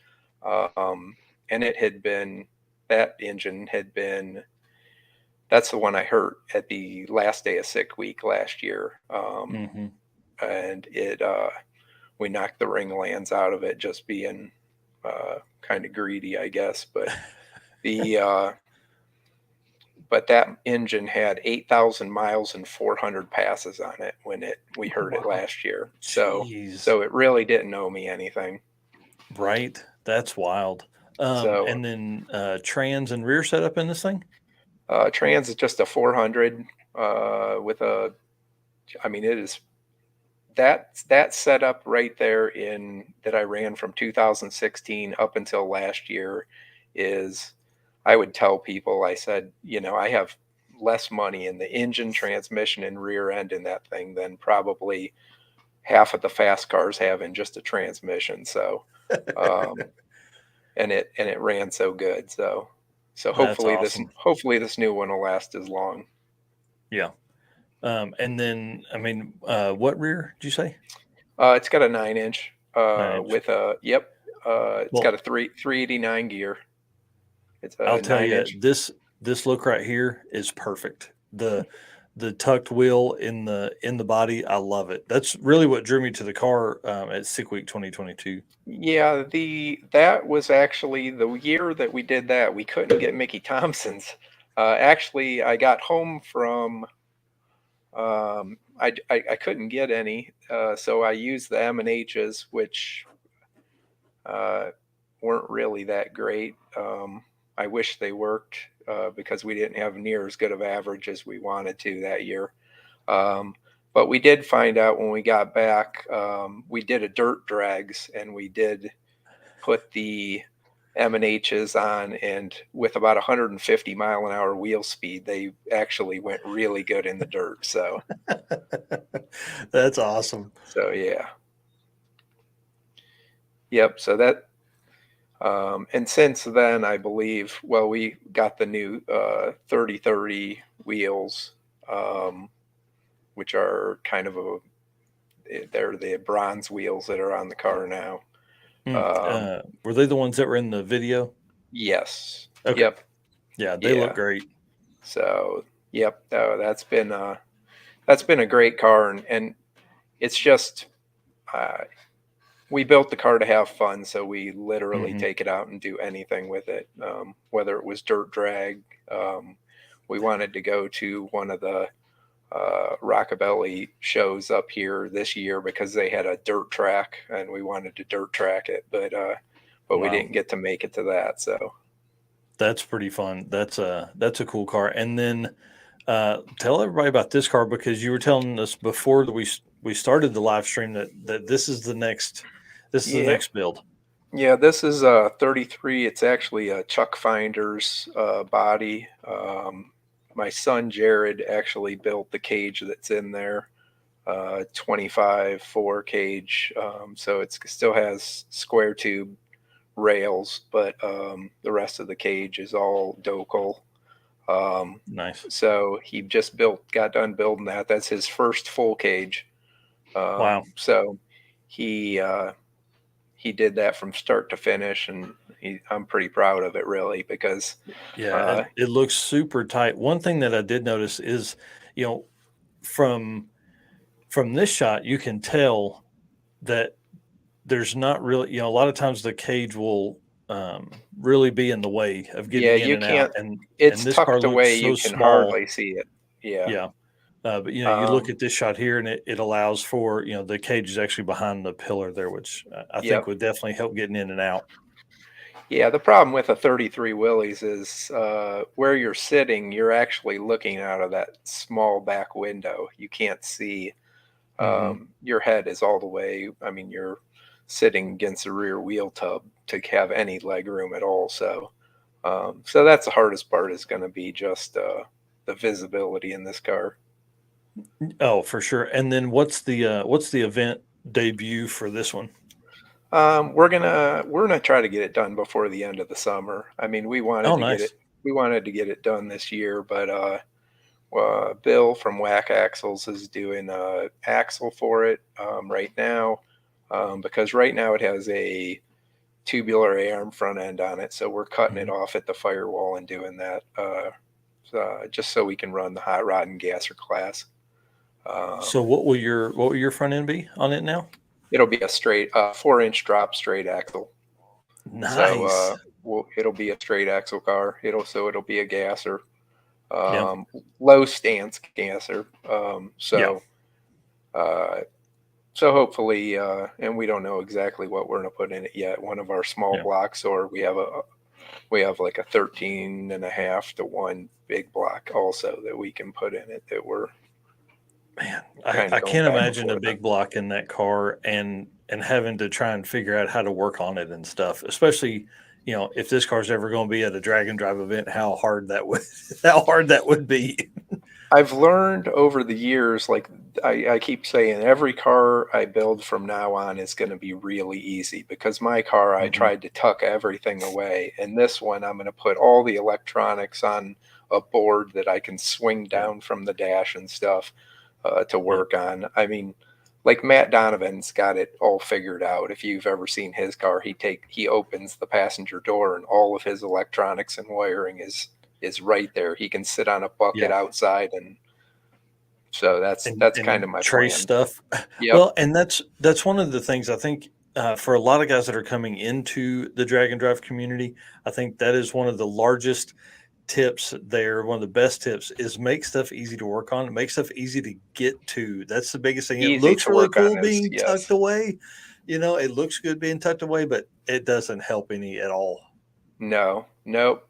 and that engine had been, that's the one I hurt at the last day of Sick Week last year. Mm-hmm. And we knocked the ring lands out of it just being kind of greedy, I guess. But the but that engine had 8,000 miles and 400 passes on it when we heard it Wow. last year. Jeez. So it really didn't owe me anything. Right. That's wild. So And then trans and rear setup in this thing? trans is just a 400 with a, I mean, it is that setup right there in that I ran from 2016 up until last year is, I would tell people, I said, I have less money in the engine, transmission, and rear end in that thing than probably half of the fast cars have in just a transmission. So, and it ran so good. So That's hopefully awesome. this new one will last as long. Yeah. And then, I mean, what rear did you say? It's got a 9-inch, 9-inch. with a, yep. It's got a 389 gear. It's a I'll tell you, 9-inch. this look right here is perfect. The tucked wheel in the body, I love it. That's really what drew me to the car at Sick Week 2022. Yeah, that was actually the year that we did that. We couldn't get Mickey Thompson's. Actually, I got home from I couldn't get any, so I used the M&H's, which weren't really that great. I wish they worked because we didn't have near as good of average as we wanted to that year. But we did find out when we got back, we did a dirt drags, and we did put the M&H's on, and with about 150 mile an hour wheel speed, they actually went really good in the dirt. So That's awesome. So yeah. Yep. So that, and since then, I believe, well, we got the new 3030 wheels, which are kind of they're the bronze wheels that are on the car now. Were they the ones that were in the video? Yes. Okay. Yep. Yeah, they look great. So, yep. That's been a great car, and it's just, we built the car to have fun, so we literally take it out and do anything with it. Whether it was dirt drag, we wanted to go to one of the Rockabilly shows up here this year because they had a dirt track, and we wanted to dirt track it, but we didn't get to make it to that. So that's pretty fun. That's a cool car. And then tell everybody about this car, because you were telling us before that we started the live stream that this is the next the next build. Yeah, this is a 33. It's actually a Chuck Finder's body. My son Jared actually built the cage that's in there, 25 4 cage. So it still has square tube rails, but the rest of the cage is all Docal. Nice. So he just got done building that. That's his first full cage. Wow. So he did that from start to finish, and I'm pretty proud of it, really, because it looks super tight. One thing that I did notice is, from this shot, you can tell that there's not really, a lot of times the cage will really be in the way of getting in and out. And it's this tucked car looks away. You so can small. hardly see it. Yeah. Yeah. But you look at this shot here, and it allows for, the cage is actually behind the pillar there, which I think would definitely help getting in and out. Yeah, the problem with a 33 Willys is where you're sitting, you're actually looking out of that small back window. You can't see. Your head is all the way. I mean, you're sitting against the rear wheel tub to have any leg room at all. So, so that's the hardest part, is going to be just the visibility in this car. Oh, for sure. And then what's the event debut for this one? We're gonna try to get it done before the end of the summer. I mean, we wanted to get it done this year, but Bill from Whack Axles is doing a axle for it right now, because right now it has a tubular A-arm front end on it, so we're cutting it off at the firewall and doing that just so we can run the hot rod and gasser class. So what will your front end be on it now? It'll be a straight 4-inch drop straight axle. Nice. So it'll be a straight axle car. It'll be a gasser, low stance gasser. So hopefully, and we don't know exactly what we're going to put in it yet. One of our small blocks, or we have like a 13.5-to-1 big block also that we can put in it that we're. Man, I can't imagine a big block in that car and having to try and figure out how to work on it and stuff, especially, if this car's ever going to be at a drag and drive event, how hard that would be. I've learned over the years, like I keep saying every car I build from now on is going to be really easy, because my car, I tried to tuck everything away. And this one, I'm going to put all the electronics on a board that I can swing down from the dash and stuff to work on. I mean, like Matt Donovan's got it all figured out. If you've ever seen his car, he opens the passenger door and all of his electronics and wiring is right there. He can sit on a bucket outside, and so that's kind of my trace plan. stuff. Yep. Well, and that's one of the things I think for a lot of guys that are coming into the drag and drive community, I think that is one of the largest tips there. One of the best tips is make stuff easy to work on, make stuff easy to get to. That's the biggest thing. It Easy looks to really work on cool being yes. tucked away. You know, it looks good being tucked away, but it doesn't help any at all. No, nope.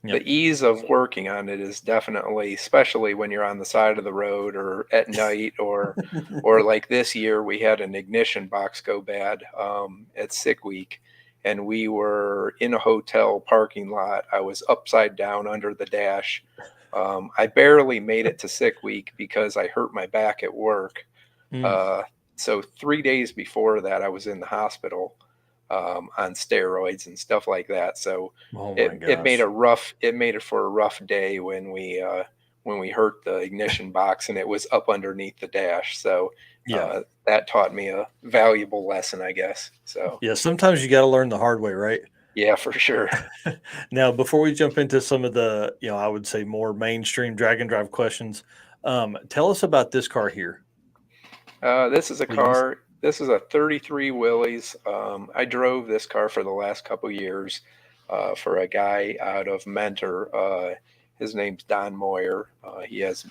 The ease of working on it is definitely, especially when you're on the side of the road or at night, or like this year we had an ignition box go bad at Sick Week, and we were in a hotel parking lot. I was upside down under the dash. I barely made it to Sick Week because I hurt my back at work. So 3 days before that, I was in the hospital on steroids and stuff like that. So it made it for a rough day when we hurt the ignition box and it was up underneath the dash. So that taught me a valuable lesson, I guess. So sometimes you got to learn the hard way, right? Yeah, for sure. Now, before we jump into some of the, I would say more mainstream drag and drive questions, tell us about this car here. This is a car. This is a 33 Willys. I drove this car for the last couple years for a guy out of Mentor. His name's Don Moyer. He has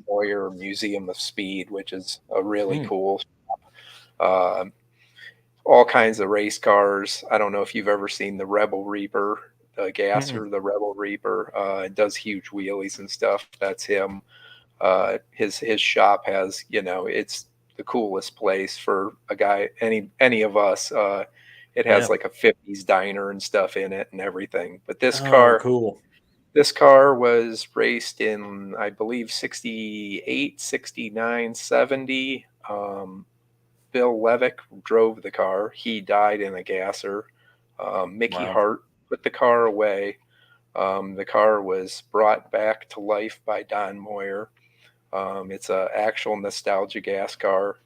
Moyer Museum of Speed, which is a really cool shop. All kinds of race cars. I don't know if you've ever seen the Rebel Reaper, the Gasser, the Rebel Reaper. It does huge wheelies and stuff. That's him. His shop has, it's the coolest place for a guy, any of us. It has like a 50s diner and stuff in it and everything. But this car was raced in, I believe, 68, 69, 70. Bill Levick drove the car. He died in a gasser. Mickey Hart put the car away. The car was brought back to life by Don Moyer. It's an actual nostalgia gas car,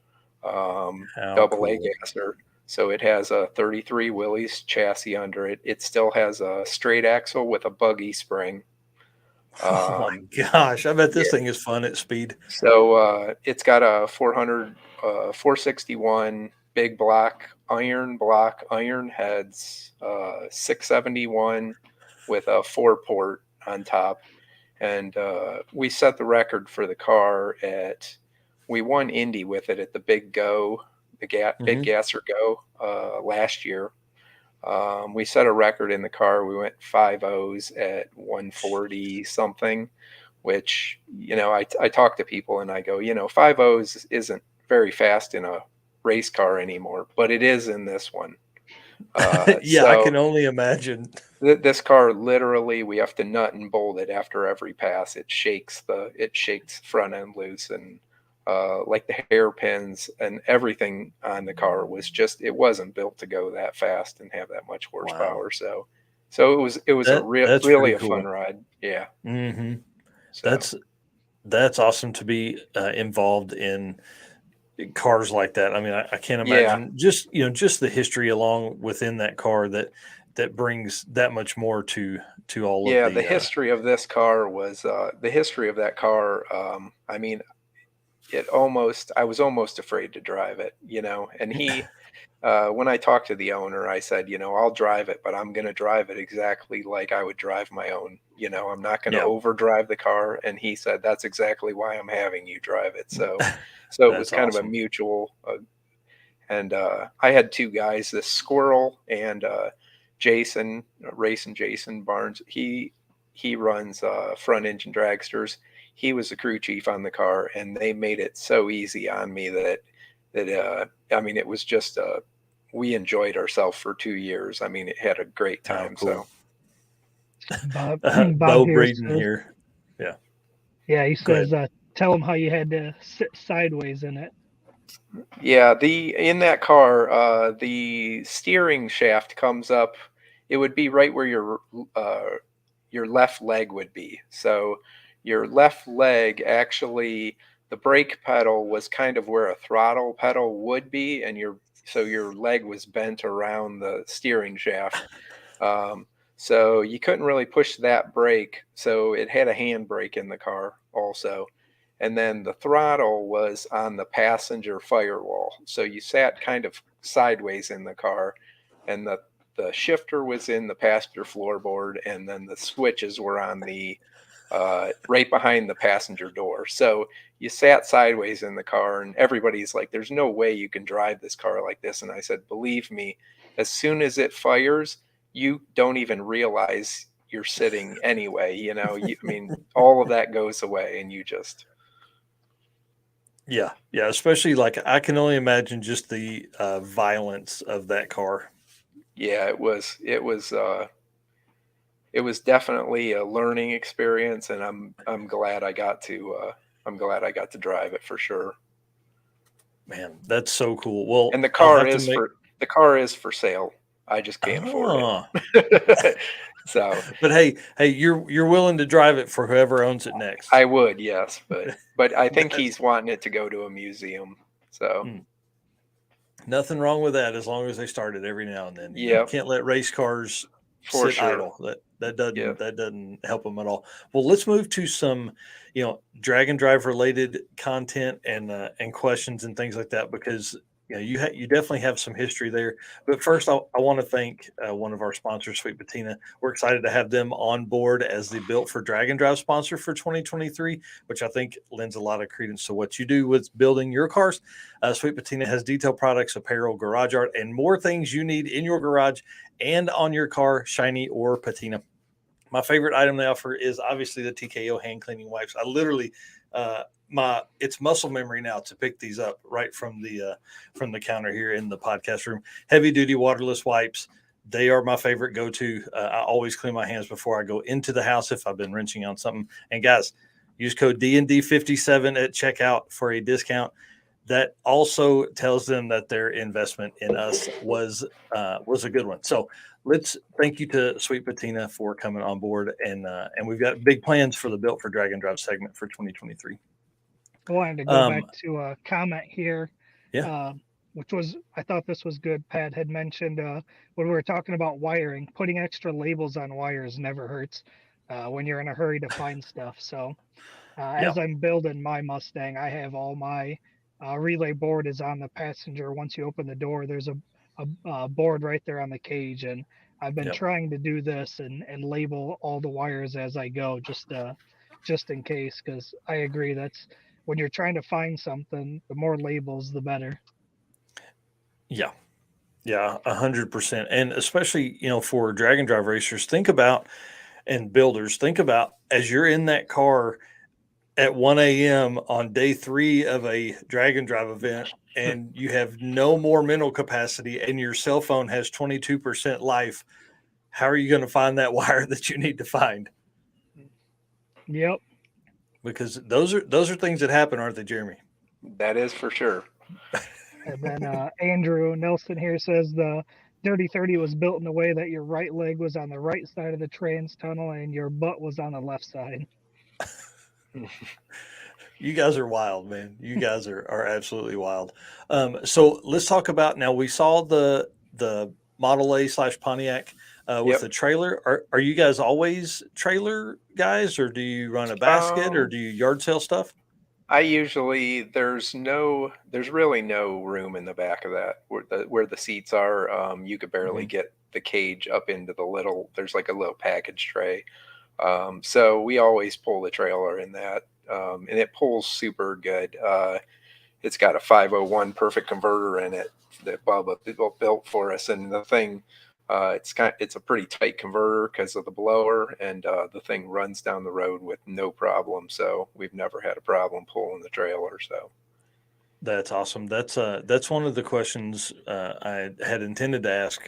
double A gasser. So it has a 33 Willys chassis under it. It still has a straight axle with a buggy spring. Oh my gosh, I bet this thing is fun at speed. So it's got a 461 big block iron heads, 671 with a 4-port on top. And we set the record for the car we won Indy with it at the Big Go, Big Gasser Go last year. We set a record in the car. We went 5.0s at 140 something, which, I talk to people and I go, 5.0s isn't very fast in a race car anymore, but it is in this one. I can only imagine. This car, literally, we have to nut and bolt it after every pass. It shakes front end loose, and like the hairpins and everything on the car was it wasn't built to go that fast and have that much horsepower. So it was really a fun ride. Yeah. Mm-hmm. So. That's awesome to be involved in cars like that. I mean, I can't imagine just the history along within that car that brings that much more to all of the history of this car was the history of that car. I mean, I was almost afraid to drive it, and he, when I talked to the owner, I said, I'll drive it, but I'm going to drive it exactly like I would drive my own. I'm not going to overdrive the car. And he said, that's exactly why I'm having you drive it. So it was kind of a mutual. And I had two guys, this Squirrel and Jason, Racing Jason Barnes. He runs front engine dragsters. He was the crew chief on the car, and they made it so easy on me that I mean, it was just we enjoyed ourselves for 2 years. I mean, it had a great time. Cool. So Bob Bo Braden here. Yeah, he says tell them how you had to sit sideways in it. Yeah, in that car, the steering shaft comes up. It would be right where your left leg would be. So your left leg actually, the brake pedal was kind of where a throttle pedal would be, and your leg was bent around the steering shaft. So you couldn't really push that brake. So it had a handbrake in the car also. And then the throttle was on the passenger firewall. So you sat kind of sideways in the car, and the shifter was in the passenger floorboard, and then the switches were on the right behind the passenger door. So you sat sideways in the car, and everybody's like, "There's no way you can drive this car like this." And I said, "Believe me, as soon as it fires, you don't even realize you're sitting anyway. I mean, all of that goes away, and you just." Yeah, especially like I can only imagine just the violence of that car. Yeah, it was definitely a learning experience, and I'm glad I got to drive it for sure. Man, that's so cool. Well, And I'll have to make. the car is for sale. I just can't afford Oh, it. So, but hey, you're willing to drive it for whoever owns it next. I would, yes, but I think That's- he's wanting it to go to a museum. So, Nothing wrong with that as long as they start it every now and then. Yeah, You can't let race cars for sit sure. idle. That doesn't Yeah. that doesn't help them at all. Well, let's move to some, drag and drive related content and questions and things like that, because you definitely have some history there. But first, I want to thank one of our sponsors, Sweet Patina. We're excited to have them on board as the Built for Drag and Drive sponsor for 2023, which I think lends a lot of credence to what you do with building your cars. Sweet Patina has detailed products, apparel, garage art, and more things you need in your garage and on your car, shiny or patina. My favorite item they offer is obviously the TKO hand cleaning wipes. I literally, it's muscle memory now to pick these up right from the counter here in the podcast room. Heavy duty waterless wipes. They are my favorite go-to. I always clean my hands before I go into the house if I've been wrenching on something. And guys, use code DND57 at checkout for a discount. That also tells them that their investment in us was a good one. So let's thank you to Sweet Patina for coming on board, and we've got big plans for the Built for Drag and Drive segment for 2023. I wanted to go back to a comment here, which was, I thought this was good. Pat had mentioned when we were talking about wiring, putting extra labels on wires never hurts when you're in a hurry to find stuff. So as I'm building my Mustang, I have all my relay board is on the passenger. Once you open the door, there's a board right there on the cage, and I've been trying to do this and label all the wires as I go, just in case, because I agree that's when you're trying to find something, the more labels, the better. Yeah, 100%, and especially for drag and drive racers, think about, and builders, think about as you're in that car at 1 a.m. on day 3 of a drag and drive event, and you have no more mental capacity and your cell phone has 22% life, how are you going to find that wire that you need to find? Yep. Because those are things that happen, aren't they, Jeremy? That is for sure. And then Andrew Nelson here says the Dirty 30 was built in a way that your right leg was on the right side of the trans tunnel and your butt was on the left side. You guys are wild, man. You guys are absolutely wild. So let's talk about, now we saw the Model A / Pontiac with the trailer. Are you guys always trailer guys, or do you run a basket, or do you yard sale stuff? I usually, there's really no room in the back of that where the seats are. You could barely get the cage up into there's like a little package tray. So we always pull the trailer in that, and it pulls super good. It's got a 501 perfect converter in it that Bubba built for us, and the thing, it's a pretty tight converter because of the blower, and the thing runs down the road with no problem. So we've never had a problem pulling the trailer. So that's awesome. That's one of the questions I had intended to ask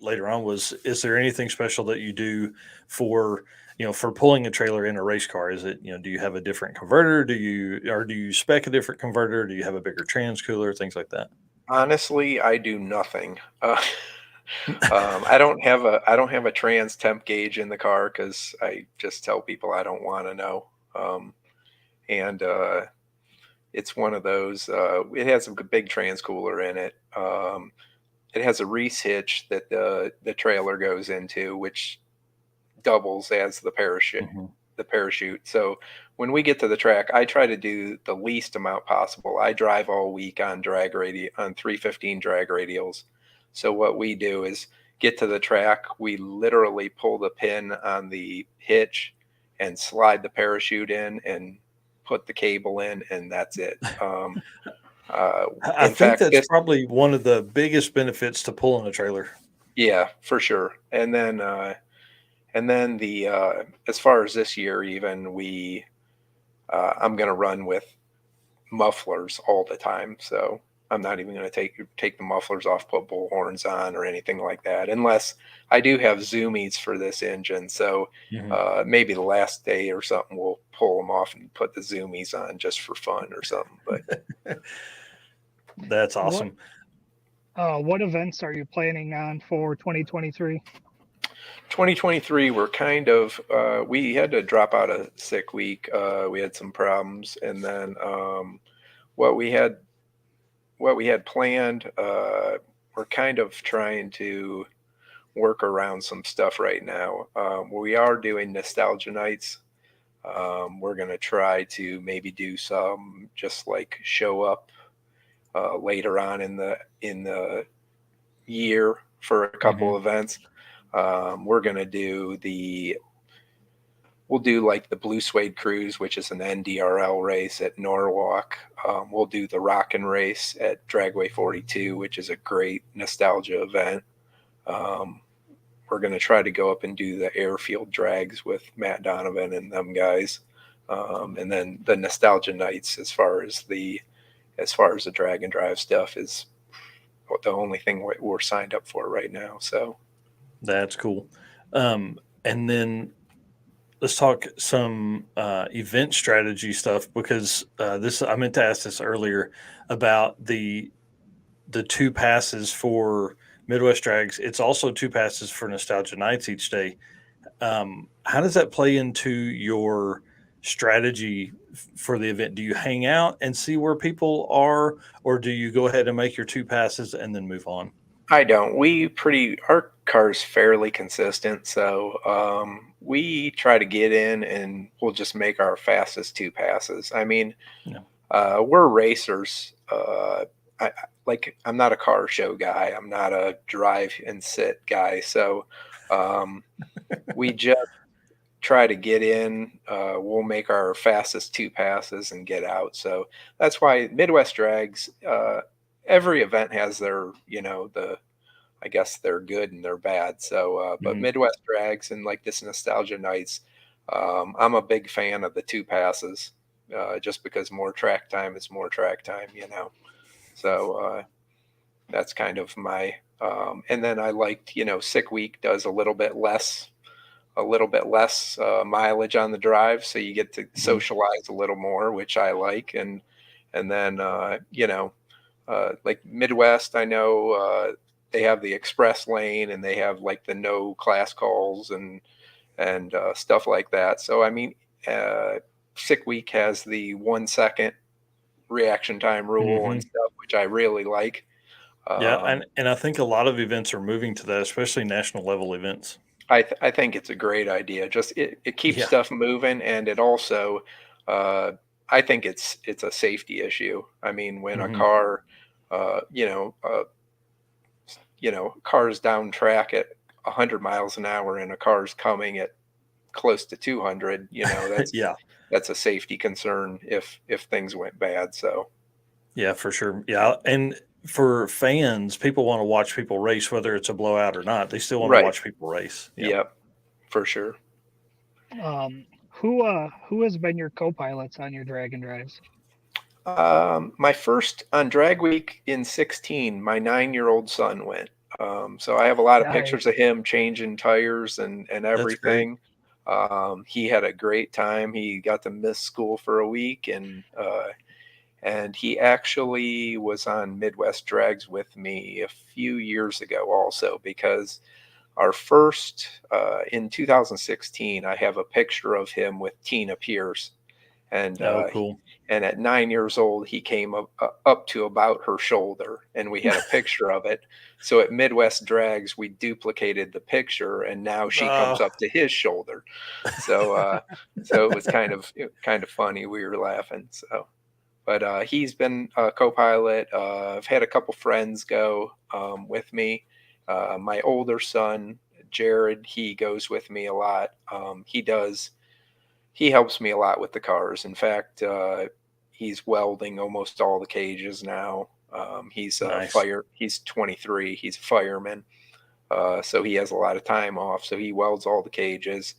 later on was, is there anything special that you do for for pulling a trailer in a race car? Is it, do you have a different converter? Do you spec a different converter? Do you have a bigger trans cooler? Things like that. Honestly, I do nothing. I don't have a trans temp gauge in the car because I just tell people I don't want to know. And it's one of those. It has a big trans cooler in it. It has a Reese hitch that the trailer goes into, which doubles as the parachute. Mhm. The parachute. So when we get to the track, I try to do the least amount possible. I drive all week on 315 drag radials. So what we do is get to the track. We literally pull the pin on the hitch and slide the parachute in and put the cable in, and that's it. I In think fact, that's probably one of the biggest benefits to pulling a trailer. yeah, for sure. And then the as far as this year, even I'm going to run with mufflers all the time. So I'm not even going to take the mufflers off, put bull horns on or anything like that, unless I do have zoomies for this engine. So maybe the last day or something, we'll pull them off and put the zoomies on just for fun or something. But that's awesome. What events are you planning on for 2023? 2023, we're kind of we had to drop out a sick week. We had some problems, and then what we had planned, we're kind of trying to work around some stuff right now. We are doing nostalgia nights. We're going to try to maybe do some just like show up later on in the year for a couple events. We're going to do we'll do like the Blue Suede Cruise, which is an NDRL race at Norwalk. We'll do the Rockin' Race at Dragway 42, which is a great nostalgia event. We're going to try to go up and do the airfield drags with Matt Donovan and them guys. And then the nostalgia nights, as far as the drag and drive stuff, is the only thing we're signed up for right now. So that's cool. And then let's talk some event strategy stuff, because I meant to ask this earlier about the 2 passes for Midwest Drags. It's also 2 passes for Nostalgia Nights each day. How does that play into your strategy for the event? Do you hang out and see where people are, or do you go ahead and make your 2 passes and then move on? I don't. Our car's fairly consistent, so we try to get in and we'll just make our fastest 2 passes. I mean, we're racers. I'm not a car show guy. I'm not a drive and sit guy. So we just try to get in. We'll make our fastest 2 passes and get out. So that's why Midwest Drags, every event has their, I guess they're good and they're bad. So, but Midwest Drags and like this Nostalgia Nights, I'm a big fan of the 2 passes, just because more track time is more track time, So that's kind of my, and then I liked, Sick Week does a little bit less mileage on the drive, so you get to socialize a little more, which I like. And then like Midwest, I know they have the express lane and they have like the no class calls and stuff like that. So I mean, Sick Week has the 1 second reaction time rule and stuff, which I really like. And I think a lot of events are moving to that, especially national level events. I think it's a great idea. Just it keeps stuff moving, and it also I think it's a safety issue. I mean, when a car, car's down track at 100 miles an hour and a car's coming at close to 200, that's a safety concern if things went bad. So yeah, for sure. Yeah, and for fans, people want to watch people race, whether it's a blowout or not. They still want to watch people race. Yep, for sure. Who has been your co-pilots on your drag and drives? My first on drag week in 16, my 9-year-old son went. So I have a lot of pictures of him changing tires and everything. He had a great time. He got to miss school for a week, and he actually was on Midwest Drags with me a few years ago also, because our first, in 2016, I have a picture of him with Tina Pierce. And cool. and at 9 years old, he came up to about her shoulder, and we had a picture of it. So at Midwest Drags, we duplicated the picture, and now she comes up to his shoulder. So so it was kind of funny. We were laughing. So, but he's been a co-pilot. I've had a couple friends go with me. My older son, Jared, he goes with me a lot. He helps me a lot with the cars. In fact, he's welding almost all the cages now. He's Nice. He's 23. He's a fireman. So he has a lot of time off. So he welds all the cages.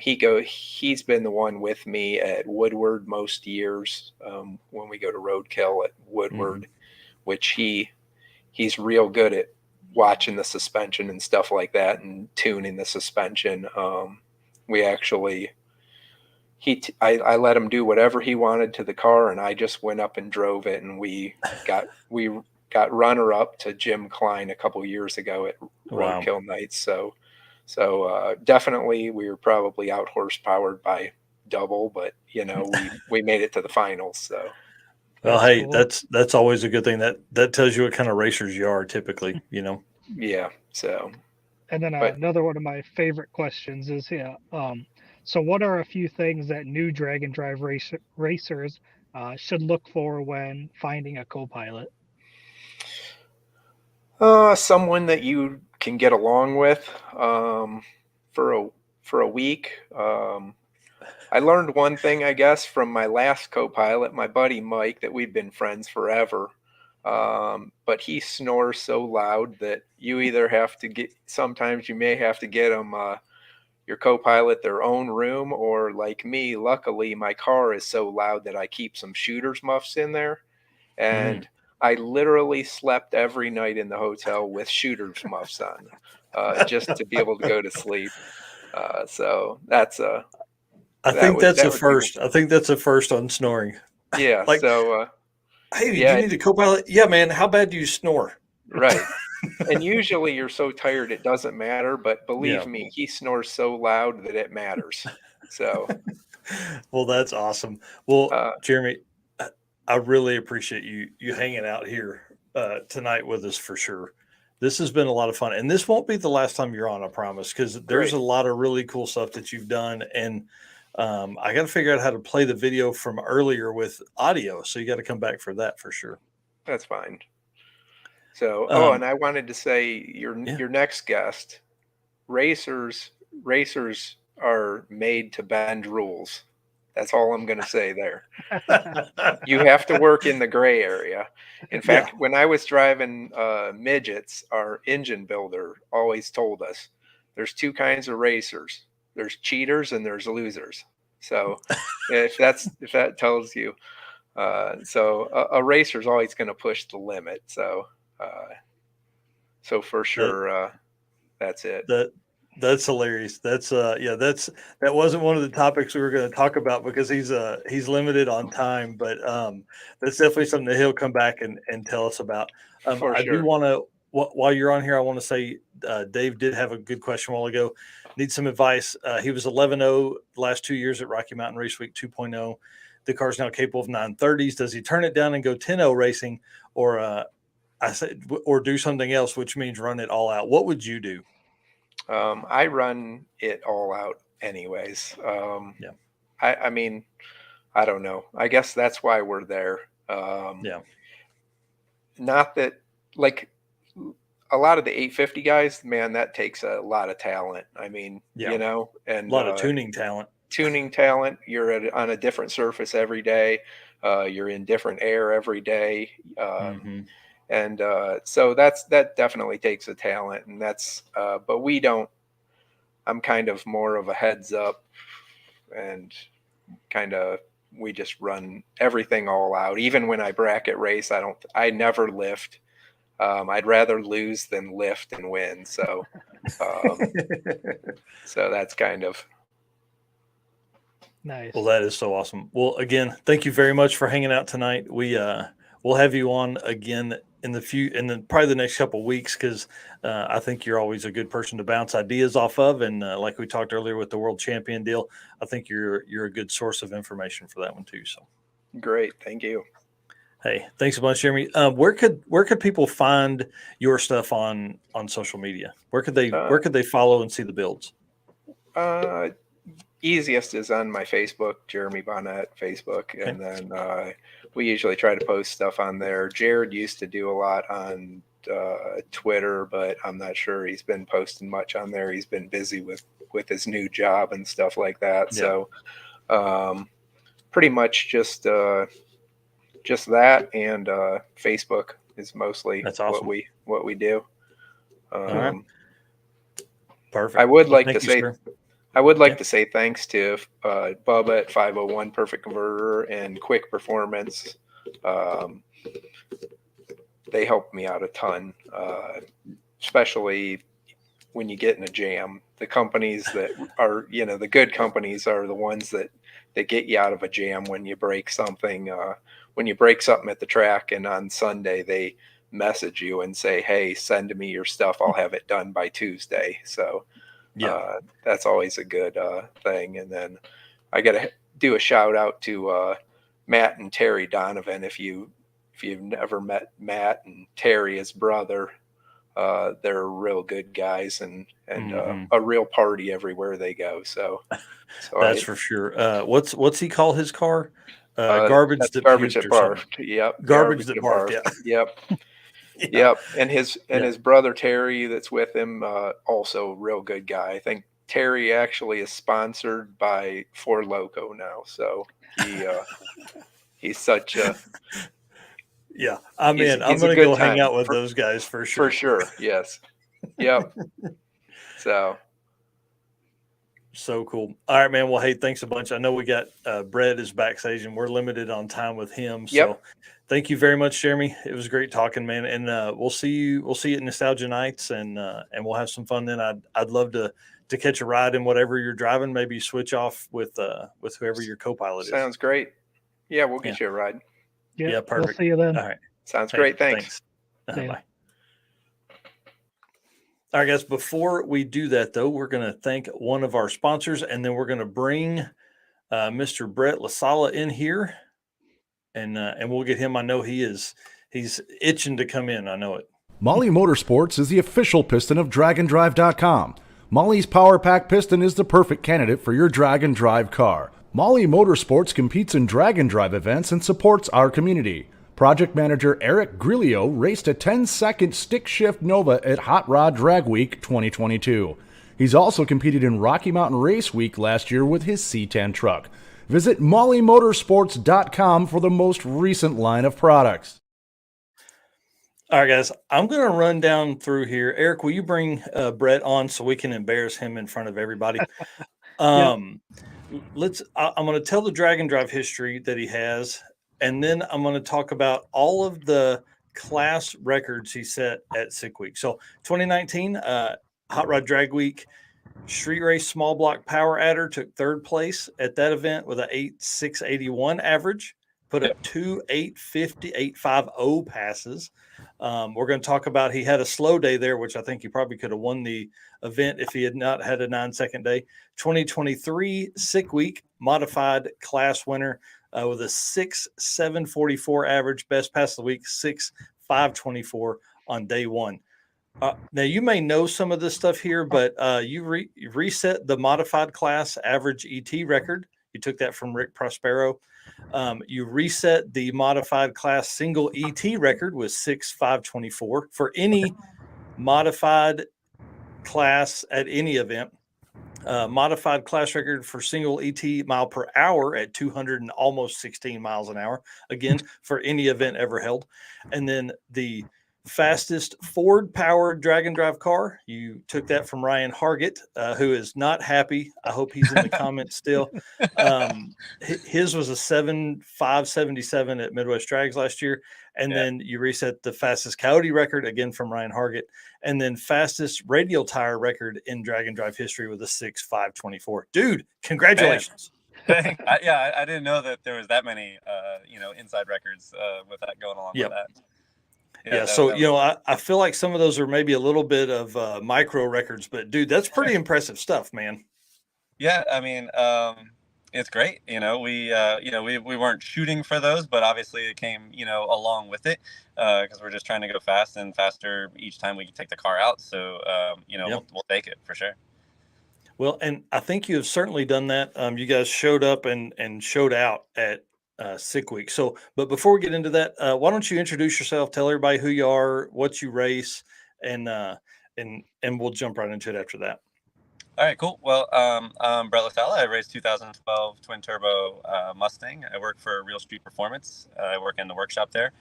He's been the one with me at Woodward most years, when we go to Roadkill at Woodward, which he's real good at watching the suspension and stuff like that and tuning the suspension. We actually, I let him do whatever he wanted to the car, and I just went up and drove it, and we got runner up to Jim Klein a couple years ago at Roadkill Nights. So definitely we were probably out horsepowered by double, but we made it to the finals. So well, hey, cool. That's always a good thing. That tells you what kind of racers you are typically, Yeah. So. And then another one of my favorite questions is, so what are a few things that new drag and drive racers should look for when finding a co-pilot? Someone that you can get along with for a week. I learned one thing, I guess, from my last co-pilot, my buddy Mike, that we've been friends forever. But he snores so loud that you either have to sometimes you may have to get him your co-pilot their own room, or like me, luckily my car is so loud that I keep some shooter's muffs in there, and I literally slept every night in the hotel with shooter's muffs on, just to be able to go to sleep. So that's I think that's a first. I think that's a first on snoring. Yeah. Like, so hey, do you need a co-pilot? Yeah, man. How bad do you snore? Right. And usually you're so tired it doesn't matter, but believe me, he snores so loud that it matters. So, well, that's awesome. Well, Jeremy, I really appreciate you hanging out here tonight with us for sure. This has been a lot of fun, and this won't be the last time you're on, I promise, because there's a lot of really cool stuff that you've done, and I got to figure out how to play the video from earlier with audio, so you got to come back for that for sure. That's fine. So, and I wanted to say your next guest, racers are made to bend rules. That's all I'm going to say there. You have to work in the gray area. In fact, when I was driving midgets, our engine builder always told us there's two kinds of racers. There's cheaters and there's losers. So if that tells you, so a racer's always going to push the limit. So for sure, that's it. That's hilarious. That wasn't one of the topics we were going to talk about because he's limited on time, but that's definitely something that he'll come back and tell us about. I do want to, while you're on here, I want to say Dave did have a good question a while ago. Need some advice. He was 11-0 the last 2 years at Rocky Mountain Race Week 2.0. The car's now capable of 930s. Does he turn it down and go 10-0 racing, or do something else, which means run it all out? What would you do? I run it all out anyways. I mean, I don't know. I guess that's why we're there. Not that, like, a lot of the 850 guys, man, that takes a lot of talent. I mean, and a lot of tuning talent. You're on a different surface every day. You're in different air every day. And so that definitely takes a talent, and that's but we don't. I'm kind of more of a heads up, and we just run everything all out. Even when I bracket race, I never lift. I'd rather lose than lift and win. So so that's kind of Nice. Well, that is so awesome. Well, again, thank you very much for hanging out tonight. We'll have you on again in probably the next couple of weeks, because I think you're always a good person to bounce ideas off of, and like we talked earlier with the world champion deal, I think you're a good source of information for that one too. So Great, thank you. Hey, thanks a bunch, Jeremy. Where could people find your stuff on social media? Where could they follow and see the builds? Easiest is on my Facebook, Jeremy Bonnett Facebook, and then we usually try to post stuff on there. Jared used to do a lot on Twitter, but I'm not sure he's been posting much on there. He's been busy with his new job and stuff like that. Yeah. So pretty much just that, and Facebook is mostly That's awesome. what we do. All right. Perfect. I would like to to say thanks to Bubba at 501 Perfect Converter and Quick Performance. They helped me out a ton, especially when you get in a jam. The companies that are, the good companies are the ones that get you out of a jam when you break something. When you break something at the track, and on Sunday they message you and say, "Hey, send me your stuff. I'll have it done by Tuesday." So that's always a good thing. And then I got to do a shout out to Matt and Terry Donovan. If you've never met Matt and Terry, his brother, they're real good guys, and a real party everywhere they go. So that's for sure. What's he call his car? Garbage that barfed. Yep. Garbage that barfed. Yeah. Yep. Yep. And his brother Terry, that's with him, also real good guy. I think Terry actually is sponsored by Four Loko now, so he's such a yeah. I'm gonna go hang out with those guys for sure. For sure. Yes. Yep. So cool. All right, man. Well, hey, thanks a bunch. I know we got Brett is backstage, and we're limited on time with him. So thank you very much, Jeremy. It was great talking, man. And we'll see you at Nostalgia Nights, and we'll have some fun then. I'd love to catch a ride in whatever you're driving. Maybe switch off with whoever your co-pilot is. Sounds great. Yeah, we'll get you a ride. Yeah, perfect. We'll see you then. All right. Sounds great. Thanks. Bye. All right, guys, before we do that, though, we're going to thank one of our sponsors, and then we're going to bring Mr. Brett LaSala in here, and we'll get him. I know he's itching to come in. I know it. Molly Motorsports is the official piston of DragonDrive.com. Molly's Power Pack piston is the perfect candidate for your drag and drive car. Molly Motorsports competes in drag and drive events and supports our community. Project manager Eric Grillo raced a 10-second stick shift Nova at Hot Rod Drag Week 2022. He's also competed in Rocky Mountain Race Week last year with his C10 truck. Visit mollymotorsports.com for the most recent line of products. All right, guys, I'm going to run down through here. Eric, will you bring Brett on so we can embarrass him in front of everybody? I'm going to tell the drag and drive history that he has. And then I'm going to talk about all of the class records he set at Sick Week. So 2019, Hot Rod Drag Week, Street Race Small Block Power Adder took third place at that event with an 8.681 average, put up 8.50 passes. We're going to talk about he had a slow day there, which I think he probably could have won the event if he had not had a 9-second day. 2023 Sick Week modified class winner with a 6.744 average, best pass of the week, 6.524 on day one. Now, you may know some of this stuff here, but you reset the modified class average ET record. You took that from Rick Prospero. You reset the modified class single ET record with 6.524 for any modified class at any event. Modified class record for single ET mile per hour at 200 and almost 16 miles an hour, again, for any event ever held. And then the fastest Ford powered drag and drive car, you took that from Ryan Hargett, who is not happy. I hope he's in the comments still. His was a 7.577 at Midwest Drags last year. And then you reset the fastest Coyote record, again from Ryan Hargett, and then fastest radial tire record in drag and drive history with a 6.524. Dude, congratulations. I didn't know that there was that many, inside records with that going along with that. Yeah. So, I feel like some of those are maybe a little bit of micro records, but dude, that's pretty impressive stuff, man. Yeah. I mean, it's great. We weren't shooting for those, but obviously it came, along with it, because we're just trying to go fast and faster each time we take the car out. So, we'll take it for sure. Well, and I think you have certainly done that. You guys showed up and showed out at Sick Week. So, but before we get into that, why don't you introduce yourself? Tell everybody who you are, what you race, and we'll jump right into it after that. All right, cool. Well, I'm Brett LaSala. I race 2012 twin turbo Mustang. I work for Real Street Performance. I work in the workshop there.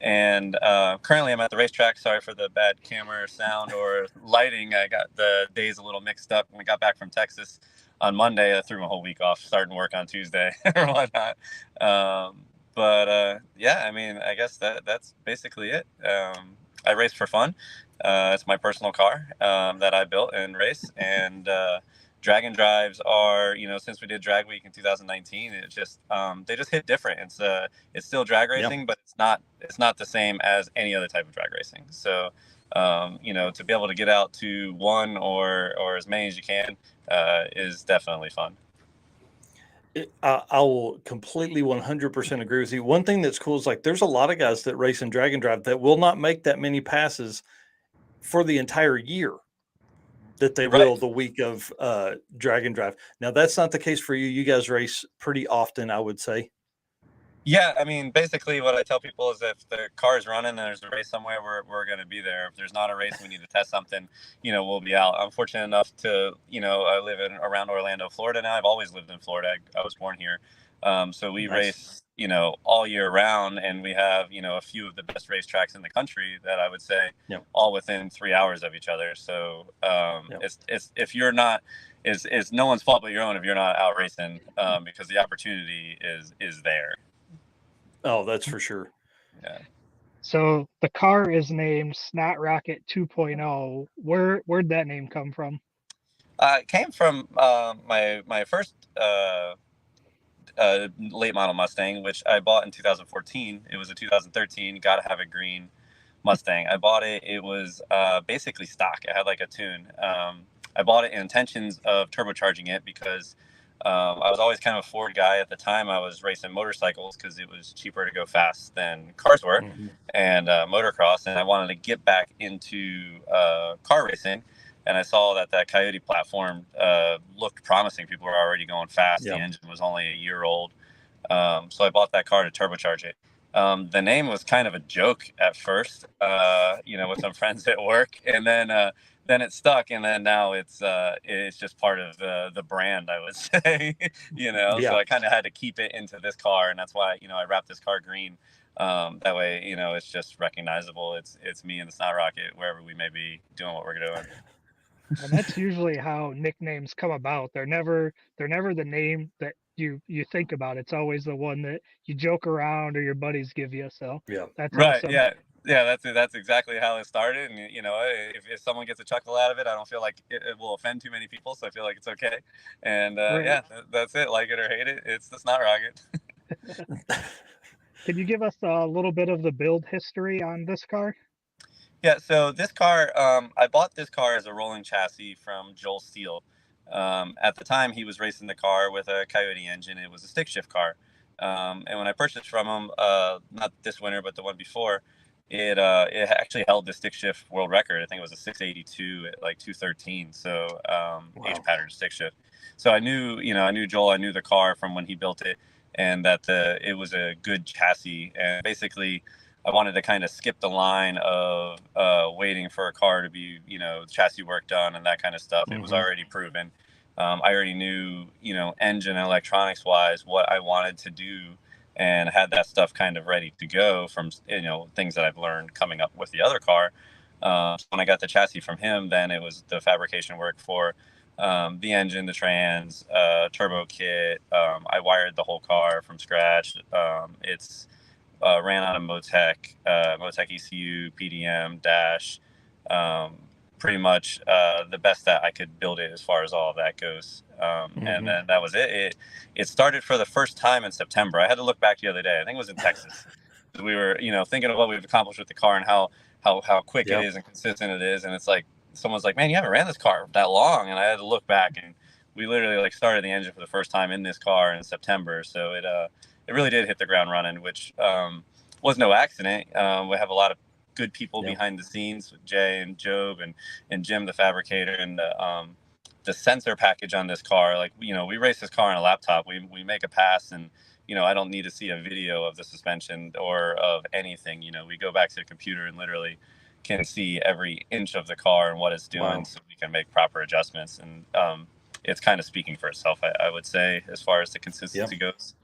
And currently I'm at the racetrack. Sorry for the bad camera sound or lighting. I got the days a little mixed up. When we got back from Texas on Monday, I threw my whole week off, starting work on Tuesday or whatnot. I mean, I guess that's basically it. I race for fun. It's my personal car that I built and race. And drag and drives are, since we did Drag Week in 2019, it just they just hit different. It's still drag racing, but it's not the same as any other type of drag racing. So to be able to get out to one or as many as you can is definitely fun. I will completely 100% agree with you. One thing that's cool is like there's a lot of guys that race in drag and drive that will not make that many passes for the entire year that they will the week of drag and drive. Now that's not the case for you. You guys race pretty often, I would say. Yeah, I mean, basically what I tell people is if the car is running and there's a race somewhere, we're going to be there. If there's not a race, we need to test something, we'll be out. I'm fortunate enough to, I live around Orlando, Florida now. I've always lived in Florida. I was born here. So we race, all year round, and we have, a few of the best racetracks in the country that I would say all within 3 hours of each other. So it's if you're not, it's no one's fault but your own if you're not out racing, because the opportunity is there. Oh, that's for sure. Yeah. So the car is named Snot Rocket 2.0. Where'd that name come from? It came from my first late model Mustang, which I bought in 2014. It was a 2013. Gotta have a green Mustang. I bought it. It was basically stock. It had like a tune. I bought it in intentions of turbocharging it because I was always kind of a Ford guy at the time. I was racing motorcycles because it was cheaper to go fast than cars were, and motocross. And I wanted to get back into car racing. And I saw that Coyote platform looked promising. People were already going fast. The engine was only a year old. So I bought that car to turbocharge it. The name was kind of a joke at first, with some friends at work. And then it stuck. And then now it's just part of the brand, I would say, So I kind of had to keep it into this car. And that's why, I wrapped this car green. That way, it's just recognizable. It's me and the Snot Rocket, wherever we may be doing what we're doing. And that's usually how nicknames come about. They're never the name that you think about. It's always the one that you joke around or your buddies give you. So that's right. awesome. Yeah. That's exactly how it started. And if someone gets a chuckle out of it, I don't feel like it will offend too many people. So I feel like it's okay. And that's it. Like it or hate it, it's the Snot Rocket. Can you give us a little bit of the build history on this car? Yeah, so this car, I bought this car as a rolling chassis from Joel Steele. At the time, he was racing the car with a Coyote engine. It was a stick shift car. And when I purchased from him, not this winter, but the one before, it actually held the stick shift world record. I think it was a 682 at like 213. So H pattern stick shift. So I knew Joel, I knew the car from when he built it, and that it was a good chassis. And basically, I wanted to kind of skip the line of waiting for a car to be, chassis work done and that kind of stuff. It was already proven. I already knew, engine and electronics wise, what I wanted to do, and had that stuff kind of ready to go from, things that I've learned coming up with the other car. So when I got the chassis from him, then it was the fabrication work for the engine, the trans, turbo kit. I wired the whole car from scratch. It's ran out of Motec ECU, PDM, dash, pretty much the best that I could build it as far as all of that goes. And then that was it. It started for the first time in September. I had to look back the other day. I think it was in Texas. We were, thinking of what we've accomplished with the car and how quick it is and consistent it is. And it's like, someone's like, man, you haven't ran this car that long. And I had to look back, and we literally like started the engine for the first time in this car in September. So it really did hit the ground running, which was no accident. We have a lot of good people behind the scenes with Jay and Job and Jim, the fabricator, and the sensor package on this car. Like, we race this car on a laptop. We make a pass, and I don't need to see a video of the suspension or of anything. We go back to the computer and literally can see every inch of the car and what it's doing, so we can make proper adjustments. And it's kind of speaking for itself, I would say, as far as the consistency goes.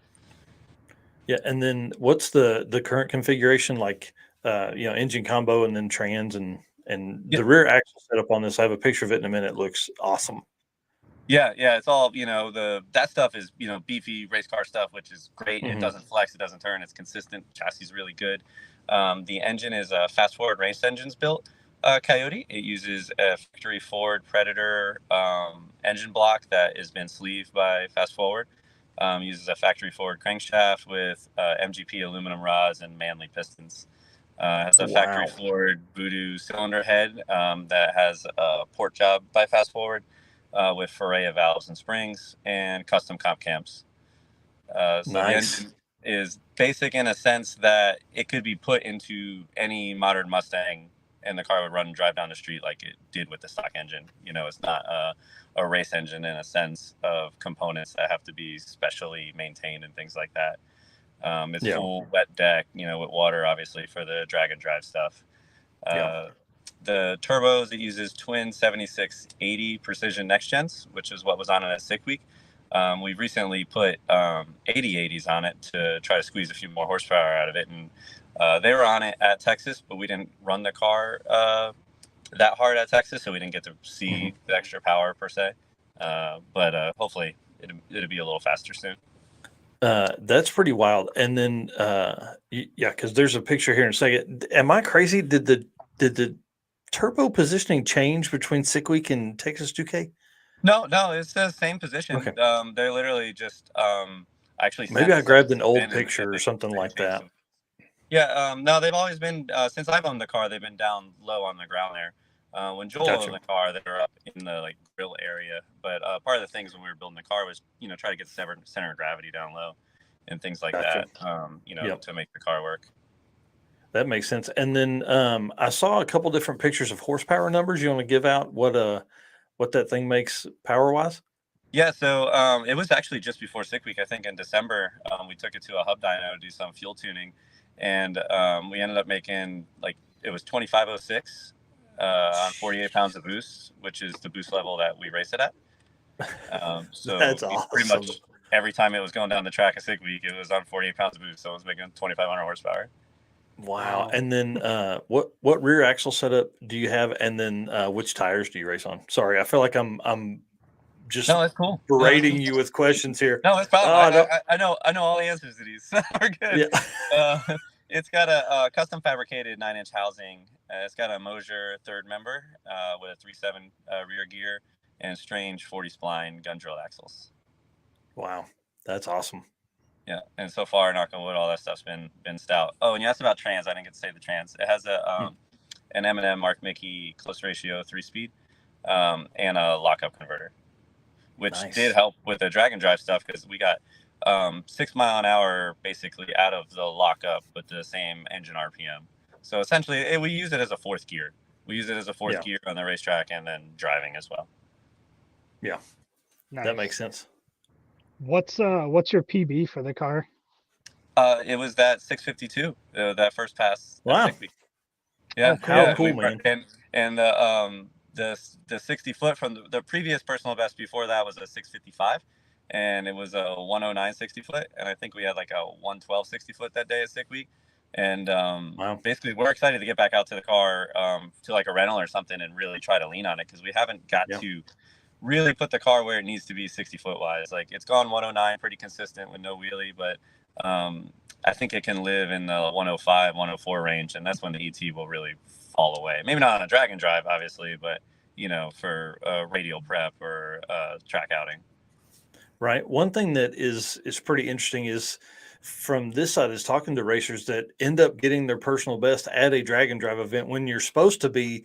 Yeah, and then what's the current configuration like? Engine combo and then trans and the rear axle setup on this. I have a picture of it in a minute. It looks awesome. Yeah, it's all that stuff is beefy race car stuff, which is great. It doesn't flex, it doesn't turn, it's consistent. Chassis is really good. The engine is a Fast Forward race engines built Coyote. It uses a factory Ford Predator engine block that has been sleeved by Fast Forward. Uses a factory Ford crankshaft with MGP aluminum rods and Manley pistons. Has a factory Ford Voodoo cylinder head that has a port job by Fast Forward with Ferrea valves and springs and custom comp cams. So the engine is basic in a sense that it could be put into any modern Mustang and the car would run and drive down the street like it did with the stock engine. It's not a race engine in a sense of components that have to be specially maintained and things like that. It's full wet deck, with water, obviously, for the drag and drive stuff. The turbos, it uses twin 7680 Precision Next Gens, which is what was on it at Sick Week. We've recently put 8080s on it to try to squeeze a few more horsepower out of it. And they were on it at Texas, but we didn't run the car that hard at Texas, so we didn't get to see the extra power per se. But hopefully it'll be a little faster soon. That's pretty wild. And then, because there's a picture here in a second. Am I crazy? Did the turbo positioning change between Sick Week and Texas 2K? No, it's the same position. Okay. They're literally just actually. Maybe I grabbed an old picture or something like that. Yeah, no, they've always been since I've owned the car. They've been down low on the ground there. When Joel owned the car, they were up in the grill area. But part of the things when we were building the car was try to get the center of gravity down low and things like that. To make the car work. That makes sense. And then I saw a couple different pictures of horsepower numbers. You want to give out what that thing makes power wise? Yeah, so it was actually just before Sick Week, I think in December. We took it to a hub dyno to do some fuel tuning, and we ended up making it was 2506 on 48 pounds of boost, which is the boost level that we race it at. So that's awesome. Pretty much every time it was going down the track at Sick Week, it was on 48 pounds of boost, so it was making 2,500 horsepower. Wow. And then what rear axle setup do you have, and then which tires do you race on? Sorry, I feel like I'm just that's cool. berating you with questions here. No, it's fine. I know all the answers to these. We're good. Yeah. It's got a custom fabricated 9-inch housing. It's got a Mosier third member with a 3.7 rear gear and strange 40 spline gun drill axles. Wow, that's awesome. Yeah, and so far, knock on wood, all that stuff's been stout. Oh, and you asked about trans. I didn't get to say the trans. It has an M&M Mark Mickey close ratio 3-speed and a lockup converter, which did help with the drag and drive stuff because we got 6 mile an hour basically out of the lockup with the same engine RPM. So essentially, we use it as a fourth gear. We use it as a fourth gear on the racetrack and then driving as well. Yeah, that makes sense. What's your PB for the car? It was that 652, that first pass. Wow. Yeah, how cool, man. And the 60 foot from the previous personal best before that was a 655, and it was a 109 60 foot, and I think we had like a 112 60 foot that day at Sick Week. And basically we're excited to get back out to the car to like a rental or something and really try to lean on it because we haven't got to really put the car where it needs to be 60 foot wise. Like it's gone 109 pretty consistent with no wheelie, but I think it can live in the 105 104 range, and that's when the ET will really fall away. Maybe not on a drag and drive, obviously, but for radial prep or track outing. Right. One thing that is pretty interesting is from this side is talking to racers that end up getting their personal best at a drag and drive event when you're supposed to be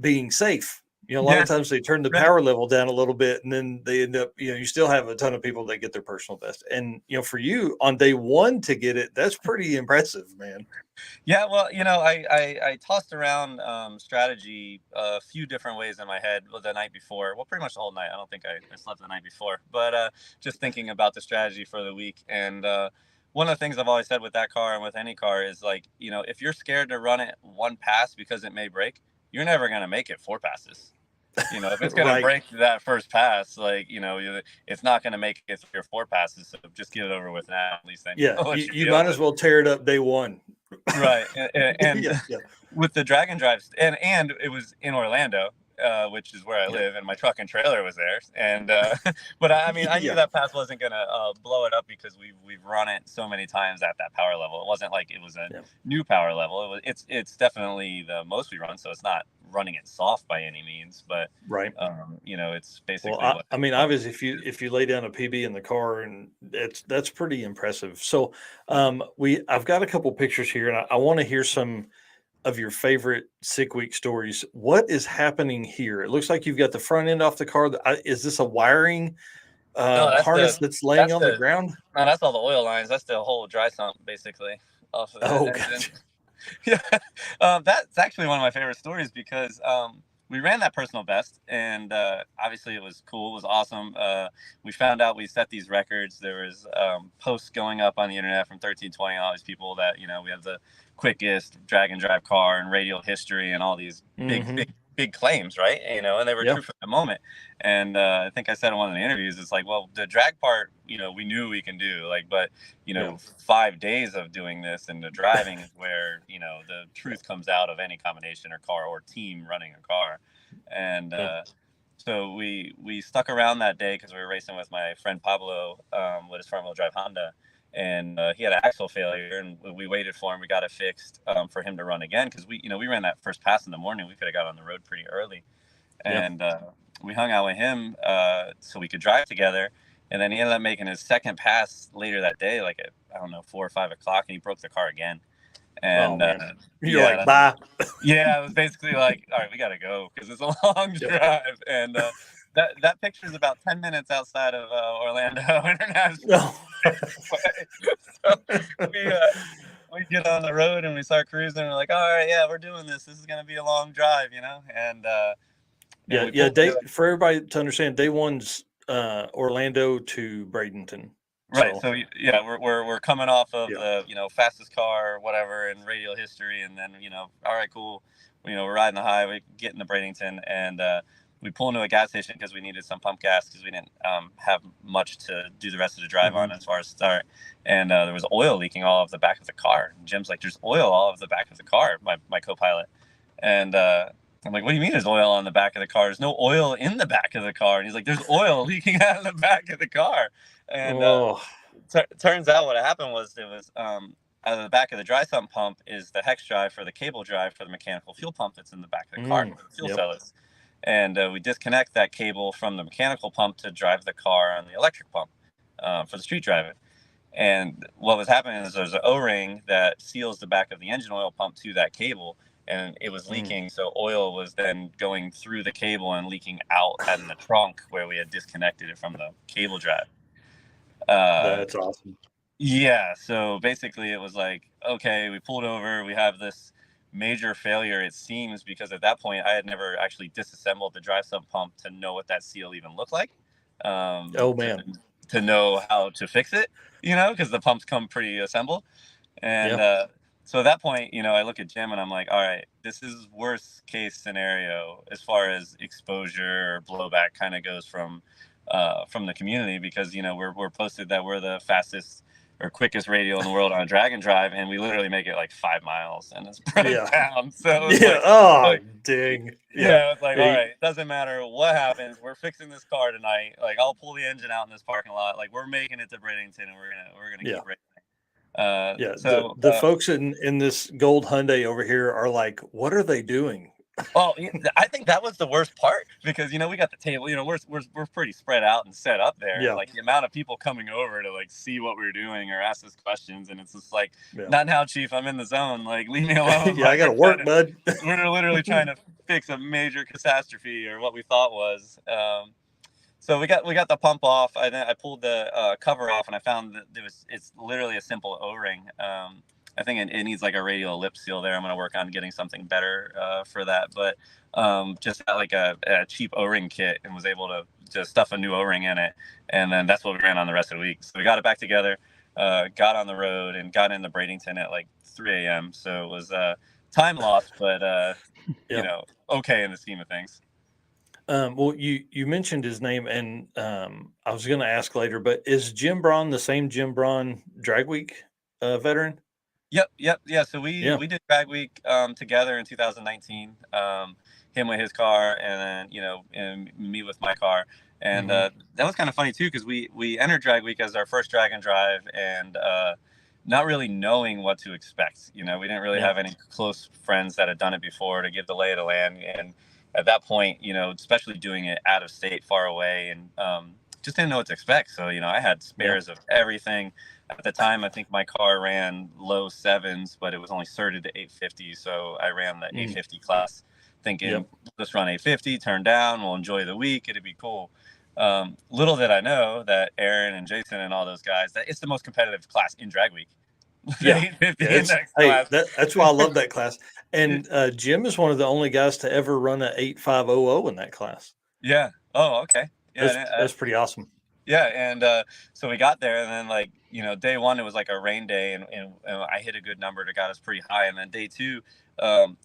being safe. A lot of times they turn the power level down a little bit, and then they end up, you still have a ton of people that get their personal best. And, for you on day one to get it, that's pretty impressive, man. Yeah, well, I tossed around strategy a few different ways in my head the night before. Well, pretty much the whole night. I don't think I slept the night before, but just thinking about the strategy for the week. And one of the things I've always said with that car and with any car is like, if you're scared to run it one pass because it may break, you're never going to make it 4 passes. If it's going to break that first pass, like, it's not going to make it 3 or 4 passes. So just get it over with now. At least then. Yeah, you might as well tear it up day one. Right. And with the drag and drives, and it was in Orlando, which is where I live, and my truck and trailer was there. And but I mean, I knew that pass wasn't gonna blow it up because we've run it so many times at that power level. It wasn't like it was a new power level. It's definitely the most we run, so it's not running it soft by any means, but it's basically. Well, I mean, obviously, if you lay down a PB in the car, and that's pretty impressive. So, I've got a couple pictures here, and I want to hear some of your favorite sick week stories. What is happening here? It looks like you've got the front end off the car. Is this a wiring harness that's laying on the ground? No, that's all the oil lines. That's the whole dry sump, basically, off of that engine. Gotcha. Yeah, that's actually one of my favorite stories because we ran that personal best, and obviously it was cool. It was awesome. We found out we set these records. There was posts going up on the internet from 1320, all these people that we have the quickest drag and drive car in radial history, and all these big claims, right? And they were true for the moment. And I think I said in one of the interviews, it's like, well, the drag part, we knew we can do, like, but 5 days of doing this, and the driving is where the truth comes out of any combination or car or team running a car. And so we stuck around that day because we were racing with my friend Pablo with his front wheel drive Honda. And he had an axle failure, and we waited for him. We got it fixed for him to run again because we ran that first pass in the morning. We could have got on the road pretty early, and we hung out with him so we could drive together. And then he ended up making his second pass later that day, like at 4 or 5 o'clock, and he broke the car again. And you're like, bye. Yeah, it was basically like, all right, we got to go because it's a long drive. And that picture is about 10 minutes outside of Orlando International. So we get on the road and we start cruising. And we're like, all right, yeah, we're doing this. This is going to be a long drive, And for everybody to understand, day one's Orlando to Bradenton. Right. So we're coming off of the fastest car or whatever in radial history, and then all right, cool. We're riding the highway, getting to Bradenton, and we pull into a gas station because we needed some pump gas because we didn't have much to do the rest of the drive on as far as start. And there was oil leaking all of the back of the car. And Jim's like, "There's oil all of the back of the car." My co-pilot, and I'm like, "What do you mean there's oil on the back of the car? There's no oil in the back of the car." And he's like, "There's oil leaking out of the back of the car." And turns out what happened was it was out of the back of the dry sump pump is the hex drive for the cable drive for the mechanical fuel pump that's in the back of the car, where the fuel cell is. And we disconnect that cable from the mechanical pump to drive the car on the electric pump for the street driving. And what was happening is there's an O-ring that seals the back of the engine oil pump to that cable, and it was leaking. So oil was then going through the cable and leaking out in the trunk where we had disconnected it from the cable drive. That's awesome. Yeah. So basically it was like, okay, we pulled over, we have this major failure, it seems, because at that point I had never actually disassembled the dry sump pump to know what that seal even looked like. To know how to fix it, because the pumps come pre-assembled. And so at that point, I look at Jim and I'm like, all right, this is worst case scenario as far as exposure or blowback kind of goes from the community, because we're posted that we're the fastest or quickest radial in the world on a drag and drive, and we literally make it like 5 miles, and it's broke down. So dang. It's like, all right, it doesn't matter what happens, we're fixing this car tonight. Like, I'll pull the engine out in this parking lot. Like, we're making it to Bradenton, and we're gonna keep racing. Yeah, So the folks in this gold Hyundai over here are like, what are they doing? well, I think that was the worst part because we got the table. We're pretty spread out and set up there, and Yeah. like the amount of people coming over to like see what we're doing or ask us questions, and it's just like, Yeah. not now, Chief. I'm in the zone. Like, leave me alone. Yeah, I got to work, bud. We're literally trying to fix a major catastrophe or what we thought was. So we got the pump off. I pulled the cover off, and I found that it's literally a simple O-ring. I think it needs like a radial lip seal there. I'm going to work on getting something better for that. But just got like a cheap O-ring kit and was able to just stuff a new O-ring in it. And then that's what we ran on the rest of the week. So we got it back together, got on the road, and got into Bradenton at like 3 a.m. So it was time lost, but okay in the scheme of things. Well, you mentioned his name, and I was going to ask later, but is Jim Braun the same Jim Braun Drag Week veteran? Yep. Yeah. So we did Drag Week together in 2019. Him with his car, and then and me with my car, and that was kind of funny too because we entered Drag Week as our first drag and drive, and not really knowing what to expect. We didn't really have any close friends that had done it before to give the lay of the land, and at that point, especially doing it out of state, far away, and just didn't know what to expect. So I had spares of everything. At the time, I think my car ran low 7s, but it was only certed to 850. So I ran the 850 class thinking, let's run 850, turn down, we'll enjoy the week. It'd be cool. Little did I know that Aaron and Jason and all those guys, that it's the most competitive class in Drag Week. Yeah. That's why I love that class. And Jim is one of the only guys to ever run an 8500 in that class. Yeah. Oh, okay. Yeah, that's pretty awesome. Yeah, and so we got there, and then day one it was like a rain day, and I hit a good number that got us pretty high. And then day two,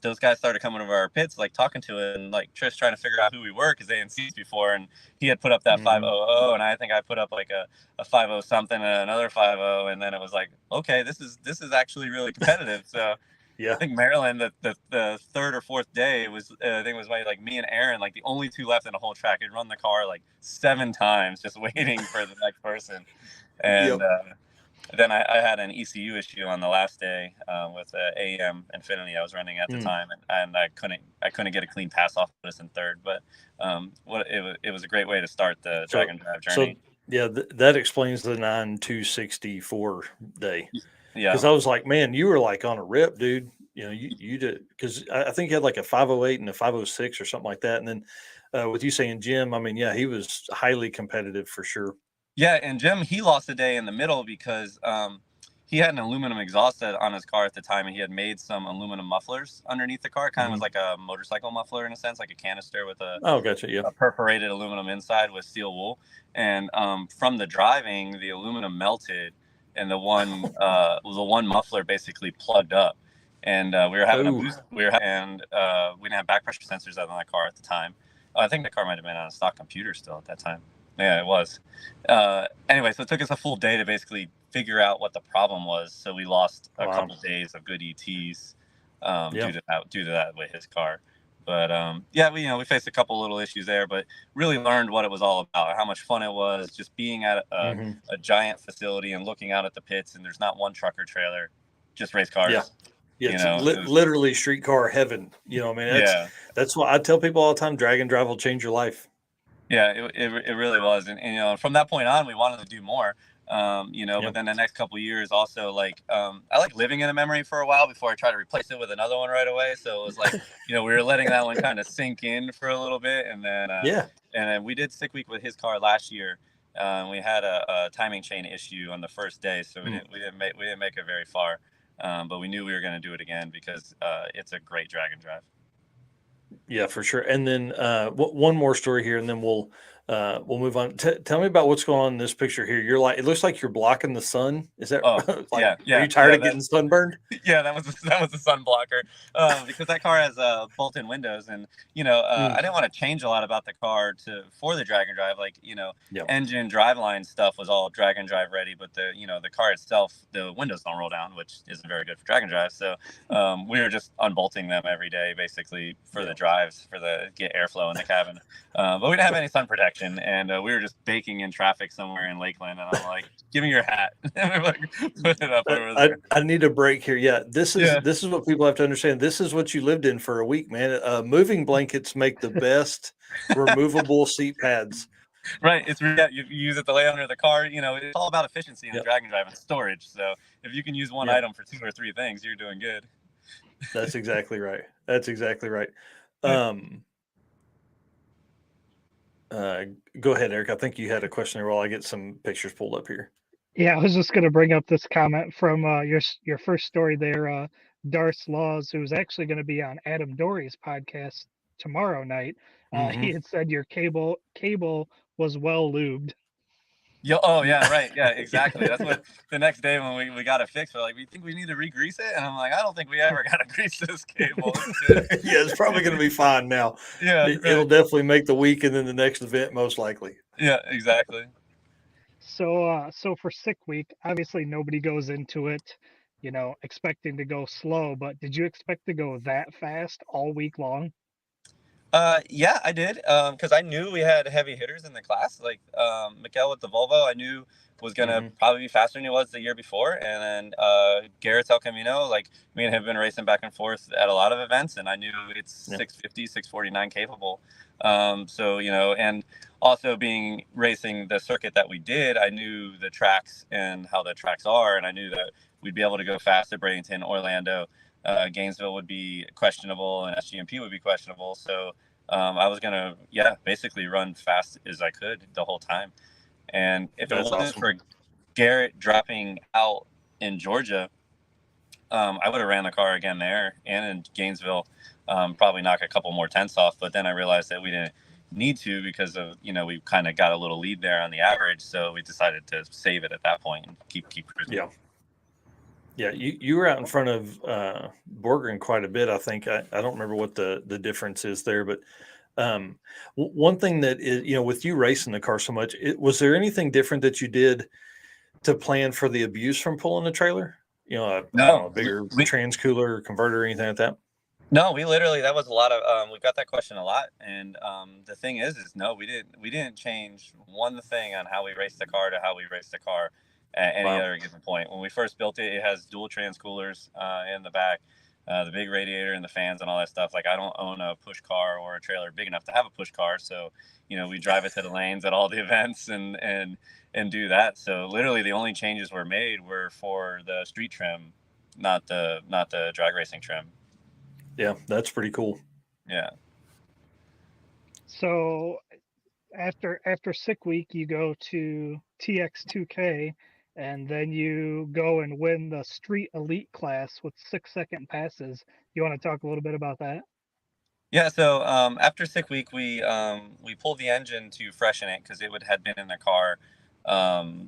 those guys started coming over our pits, like talking to it, and like Trish trying to figure out who we were because they hadn't seen us before, and he had put up that 500, and I think I put up like a 50 something and another 50, and then it was like, okay, this is actually really competitive. So. Yeah, I think Maryland, the third or fourth day was, I think it was like me and Aaron, like the only two left in the whole track. I'd run the car like 7 times, just waiting for the next person. And then I had an ECU issue on the last day with AM Infinity I was running at the time, and I couldn't get a clean pass off this in third. But it was a great way to start the drag and drive journey. So that explains the 9/2/64 day. Yeah, because I was like, man, you were like on a rip, dude. You did, because I think you had like a 508 and a 506 or something like that. And then with you saying Jim, I mean, yeah, he was highly competitive for sure. Yeah, and Jim, he lost a day in the middle because he had an aluminum exhaust on his car at the time, and he had made some aluminum mufflers underneath the car. It kind of was like a motorcycle muffler in a sense, like a canister with a perforated aluminum inside with steel wool. And from the driving, the aluminum melted, and the one muffler basically plugged up, and we were having we didn't have back pressure sensors on that car at the time. I think the car might have been on a stock computer still at that time. Yeah, it was. Anyway, so it took us a full day to basically figure out what the problem was. So we lost a couple days of good ETs due to that with his car. But we faced a couple little issues there, but really learned what it was all about, how much fun it was just being at a giant facility and looking out at the pits, and there's not one truck or trailer, just race cars. Yeah, literally streetcar heaven. That's why I tell people all the time, drag and drive will change your life. Yeah, it really was, and from that point on, we wanted to do more. But then the next couple of years also, like, I like living in a memory for a while before I try to replace it with another one right away. So it was like, we were letting that one kind of sink in for a little bit. And then, and then we did Stick Week with his car last year. We had a timing chain issue on the first day. So we didn't make it very far. But we knew we were going to do it again because it's a great drag and drive. Yeah, for sure. And then one more story here, and then we'll move on. Tell me about what's going on in this picture here. You're like, it looks like you're blocking the sun. Is that? Yeah. Are you tired of getting sunburned? Yeah, that was a sun blocker because that car has bolt-in windows, and I didn't want to change a lot about the car for the drag and drive. Like engine, driveline stuff was all drag and drive ready, but the car itself, the windows don't roll down, which isn't very good for drag and drive. So we were just unbolting them every day, basically for the drives, get airflow in the cabin. But we didn't have any sun protection. vacation, and we were just baking in traffic somewhere in Lakeland, and I'm like, "Give me your hat." And we're like, put it up over there. I need a break here. Yeah, this is what people have to understand. This is what you lived in for a week, man. Moving blankets make the best removable seat pads. Right. It's you use it to lay under the car. It's all about efficiency in drag and drive and storage. So if you can use one item for 2 or 3 things, you're doing good. That's exactly right. That's exactly right. Go ahead, Eric. I think you had a question there while I get some pictures pulled up here. Yeah, I was just going to bring up this comment from your first story there, Darce Laws, who's actually going to be on Adam Dory's podcast tomorrow night. He had said your cable was well lubed. Oh yeah, right. Yeah, exactly. That's what the next day when we got it fixed, we're like, we think we need to re-grease it, and I'm like, I don't think we ever got to grease this cable. Yeah, it's probably going to be fine now. Yeah, it'll definitely make the week and then the next event most likely. Yeah, exactly. So for Sick Week, obviously nobody goes into it, expecting to go slow, but did you expect to go that fast all week long? Yeah, I did. Because I knew we had heavy hitters in the class. Like Mikkel with the Volvo, I knew was gonna probably be faster than he was the year before. And then Garrett's El Camino, like me and him have been racing back and forth at a lot of events, and I knew it's 650, 649 capable. So and also being racing the circuit that we did, I knew the tracks and how the tracks are, and I knew that we'd be able to go fast at Bradenton, Orlando. Gainesville would be questionable, and SGMP would be questionable. So I was gonna, basically run fast as I could the whole time. And if it wasn't for Garrett dropping out in Georgia, I would have ran the car again there and in Gainesville, probably knock a couple more tenths off. But then I realized that we didn't need to because of we kind of got a little lead there on the average, so we decided to save it at that point and keep cruising. Yeah, you were out in front of Borgren quite a bit, I think. I don't remember what the difference is there, but one thing that is, with you racing the car so much, was there anything different that you did to plan for the abuse from pulling the trailer? A bigger trans cooler, converter, anything like that? No, we literally, that was a lot of, we've got that question a lot. And the thing is no, we didn't change one thing on how we raced the car to how we raced the car at any other given point. When we first built it, it has dual trans coolers in the back, the big radiator and the fans and all that stuff. Like I don't own a push car or a trailer big enough to have a push car. So, we drive it to the lanes at all the events and do that. So literally the only changes were made were for the street trim, not the drag racing trim. Yeah, that's pretty cool. Yeah. So after Sick Week, you go to TX2K, and then you go and win the Street Elite class with 6-second passes. You want to talk a little bit about that? Yeah. So after Sick Week, we pulled the engine to freshen it because it had been in the car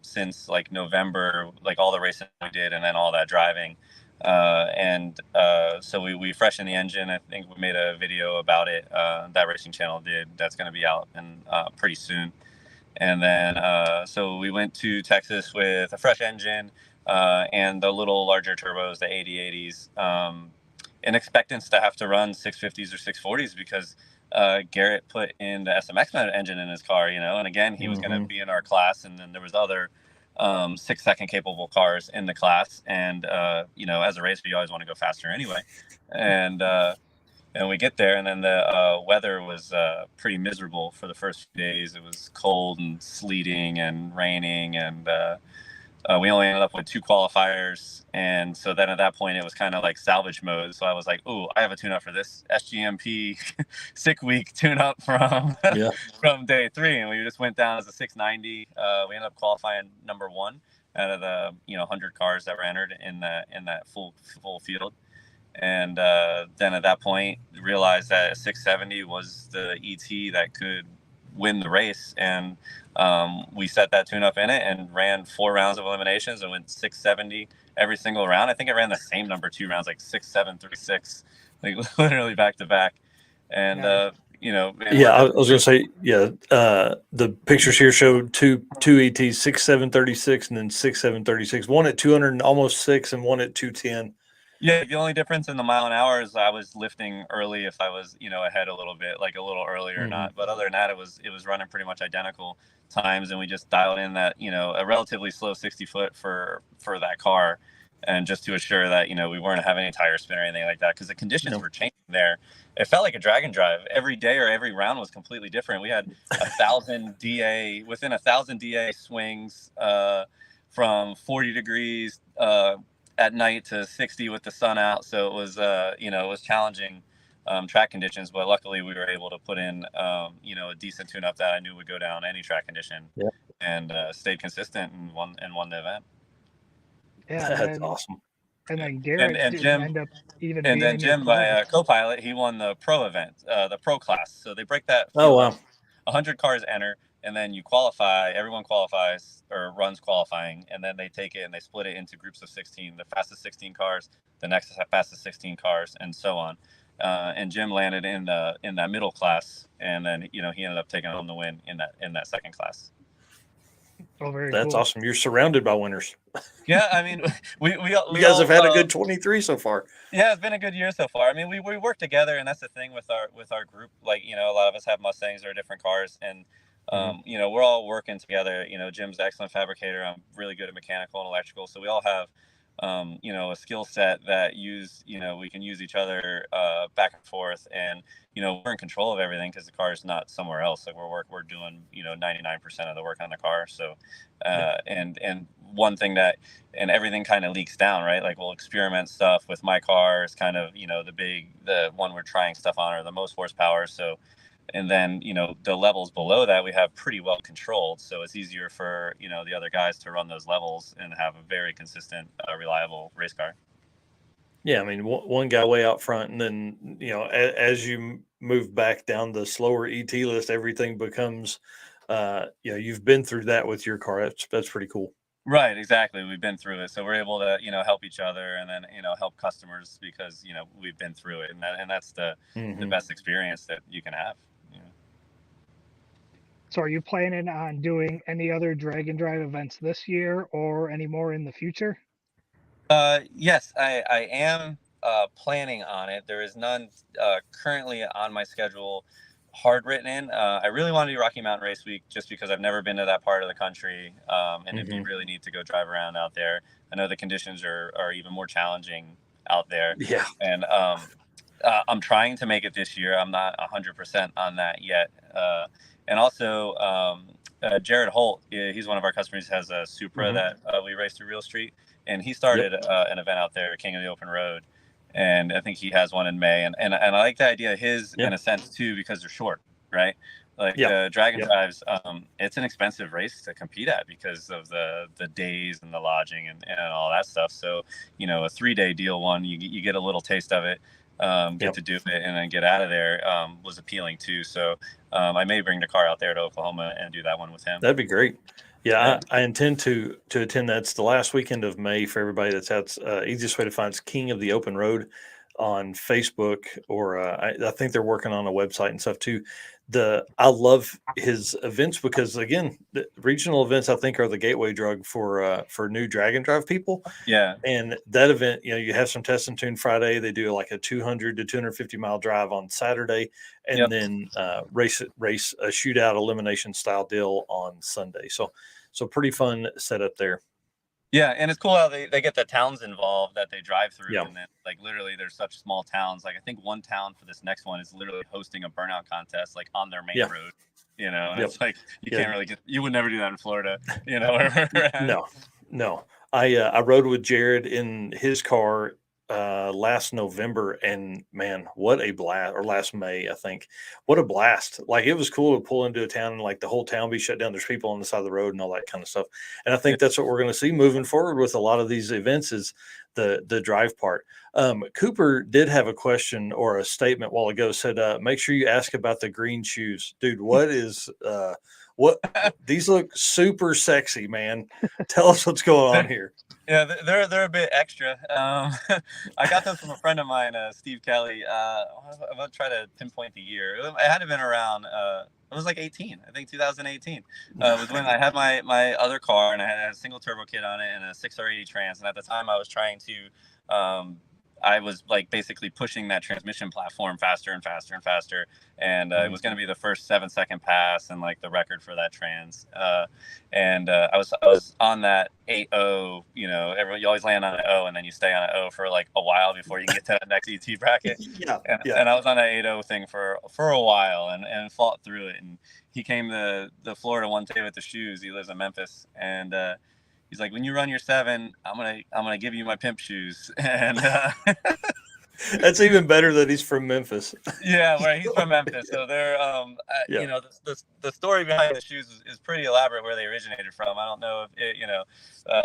since like November, like all the racing we did, and then all that driving. So we freshened the engine. I think we made a video about it. That racing channel did. That's going to be out pretty soon. And then so we went to Texas with a fresh engine and the little larger turbos, the 8080s, in expectance to have to run 650s or 640s because Garrett put in the SMX engine in his car, and again, he was going to be in our class, and then there was other 6-second capable cars in the class, and as a racer you always want to go faster anyway, and we get there, and then the weather was pretty miserable for the first few days. It was cold and sleeting and raining, and we only ended up with 2 qualifiers, and so then at that point it was kind of like salvage mode. So I was like, oh, I have a tune-up for this SGMP Sick Week tune-up from from day 3, and we just went down as a 690. We ended up qualifying number 1 out of the 100 cars that were entered in that full field, and then at that point realized that a 670 was the ET that could win the race, and we set that tune up in it and ran 4 rounds of eliminations and went 670 every single round. I think I ran the same number 2 rounds, like 6, 7, 3, 6, like literally back to back. And Nice. I was gonna say, the pictures here showed two ETs, 6, 7, 36 and then 6, 7, 36, one at 200 and almost 6 and one at 210. Yeah, the only difference in the mile an hour is I was lifting early if I was, ahead a little bit, like a little early or not. But other than that, it was running pretty much identical times, and we just dialed in that, a relatively slow 60 foot for that car, and just to assure that we weren't having any tire spin or anything like that, because the conditions were changing there. It felt like a drag and drive every day, or every round was completely different. We had 1,000 DA within 1,000 DA swings from 40 degrees. At night to 60 with the sun out, so it was it was challenging track conditions, but luckily we were able to put in a decent tune up that I knew would go down any track condition, and stayed consistent and won the event. Yeah, That's awesome. And then Garrett and didn't Jim end up even and being then in your Jim, my class. co-pilot, he won the pro event, the pro class. So they break that field. Oh wow. 100 cars enter, and then you qualify. Everyone qualifies or runs qualifying, and then they take it and they split it into groups of 16. The fastest 16 cars, the next fastest 16 cars, and so on. And Jim landed in that middle class, and then he ended up taking home the win in that second class. Oh, very That's cool. awesome. You're surrounded by winners. Yeah, I mean, we you guys have had a good 23 so far. Yeah, it's been a good year so far. I mean, we work together, and that's the thing with our group. Like, a lot of us have Mustangs or different cars, and we're all working together. Jim's an excellent fabricator. I'm really good at mechanical and electrical, so we all have a skill set that we can use each other back and forth, and we're in control of everything because the car is not somewhere else. Like we're doing 99% of the work on the car. So and one thing that, and everything kind of leaks down, right? Like we'll experiment stuff with my car is kind of the one we're trying stuff on, or the most horsepower. So and then the levels below that we have pretty well controlled, so it's easier for the other guys to run those levels and have a very consistent reliable race car. Yeah, I mean, one guy way out front, and then as you move back down the slower ET list, everything becomes you've been through that with your car. That's pretty cool. Right, exactly. We've been through it, so we're able to help each other, and then help customers because we've been through it, and that's the best experience that you can have. So are you planning on doing any other drag and drive events this year or any more in the future? Yes, I am planning on it. There is none currently on my schedule hard written in. I really want to do Rocky Mountain Race Week just because I've never been to that part of the country, and it'd be really neat to go drive around out there. I know the conditions are even more challenging out there. Yeah. And I'm trying to make it this year. I'm not 100% on that yet. And also, Jared Holt, he's one of our customers, has a Supra that we race through Real Street, and he started an event out there, King of the Open Road, and I think he has one in May. And I like the idea of his in a sense too, because they're short, right? Like drag and drives, it's an expensive race to compete at because of the days and the lodging and all that stuff. So a 3-day deal one, you get a little taste of it. Get to do it and then get out of there was appealing too. So I may bring the car out there to Oklahoma and do that one with him. That'd be great. Yeah, I intend to attend that. It's the last weekend of May for everybody that's out. Easiest way to find is King of the Open Road on Facebook, or I think they're working on a website and stuff too. I love his events because again, the regional events I think are the gateway drug for new drag and drive people. Yeah. And that event, you have some test and tune Friday. They do like a 200 to 250 mile drive on Saturday, and then race a shootout elimination style deal on Sunday. So pretty fun setup there. Yeah, and it's cool how they get the towns involved that they drive through. Yeah. And then, like, literally, there's such small towns. Like, I think one town for this next one is literally hosting a burnout contest, like, on their main road. And it's like, you can't really you would never do that in Florida, No. I rode with Jared in his car last November, and man, what a blast! Or last May, I think. What a blast! Like, it was cool to pull into a town and like the whole town be shut down. There's people on the side of the road and all that kind of stuff. And I think that's what we're going to see moving forward with a lot of these events is the drive part. Cooper did have a question or a statement while ago. Said, make sure you ask about the green shoes, dude. What is what? These look super sexy, man. Tell us what's going on here. Yeah, they're a bit extra. I got them from a friend of mine, Steve Kelly. I'm gonna try to pinpoint the year. It had to have been around. It was like 18. I think 2018 was when I had my other car, and I had a single turbo kit on it and a 6R80 trans. And at the time, I was trying to. I was like basically pushing that transmission platform faster and faster and faster, and it was going to be the first 7-second pass and like the record for that trans. And I was on that 8.0. You know, you always land on an O, and then you stay on an O for like a while before you can get to the next ET bracket. And I was on that 8.0 thing for a while and fought through it. And he came to Florida one day with the shoes. He lives in Memphis, and he's like, when you run your 7, I'm gonna give you my pimp shoes. And that's even better that he's from Memphis. Yeah, where he's from Memphis. So they're you know, the story behind the shoes is pretty elaborate where they originated from. I don't know if it, you know,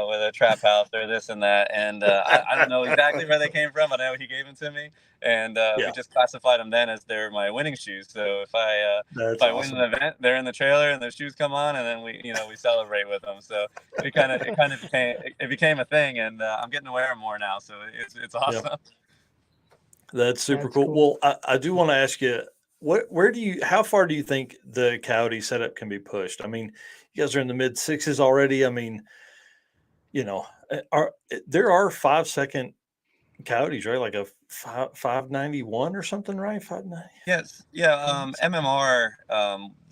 with a trap house or this and that, and I don't know exactly where they came from. I know he gave them to me, and we just classified them then as they're my winning shoes. So if I win an event, they're in the trailer and the shoes come on, and then we celebrate with them. So it kind of became a thing, and I'm getting to wear them more now. So it's awesome. Yeah. That's super cool. Well, I do want to ask you, how far do you think the Coyote setup can be pushed? I mean, you guys are in the mid 6s already. I mean, you know, there are 5-second Coyotes, right? Like a 591 or something, right? 590. Yes. Yeah. MMR,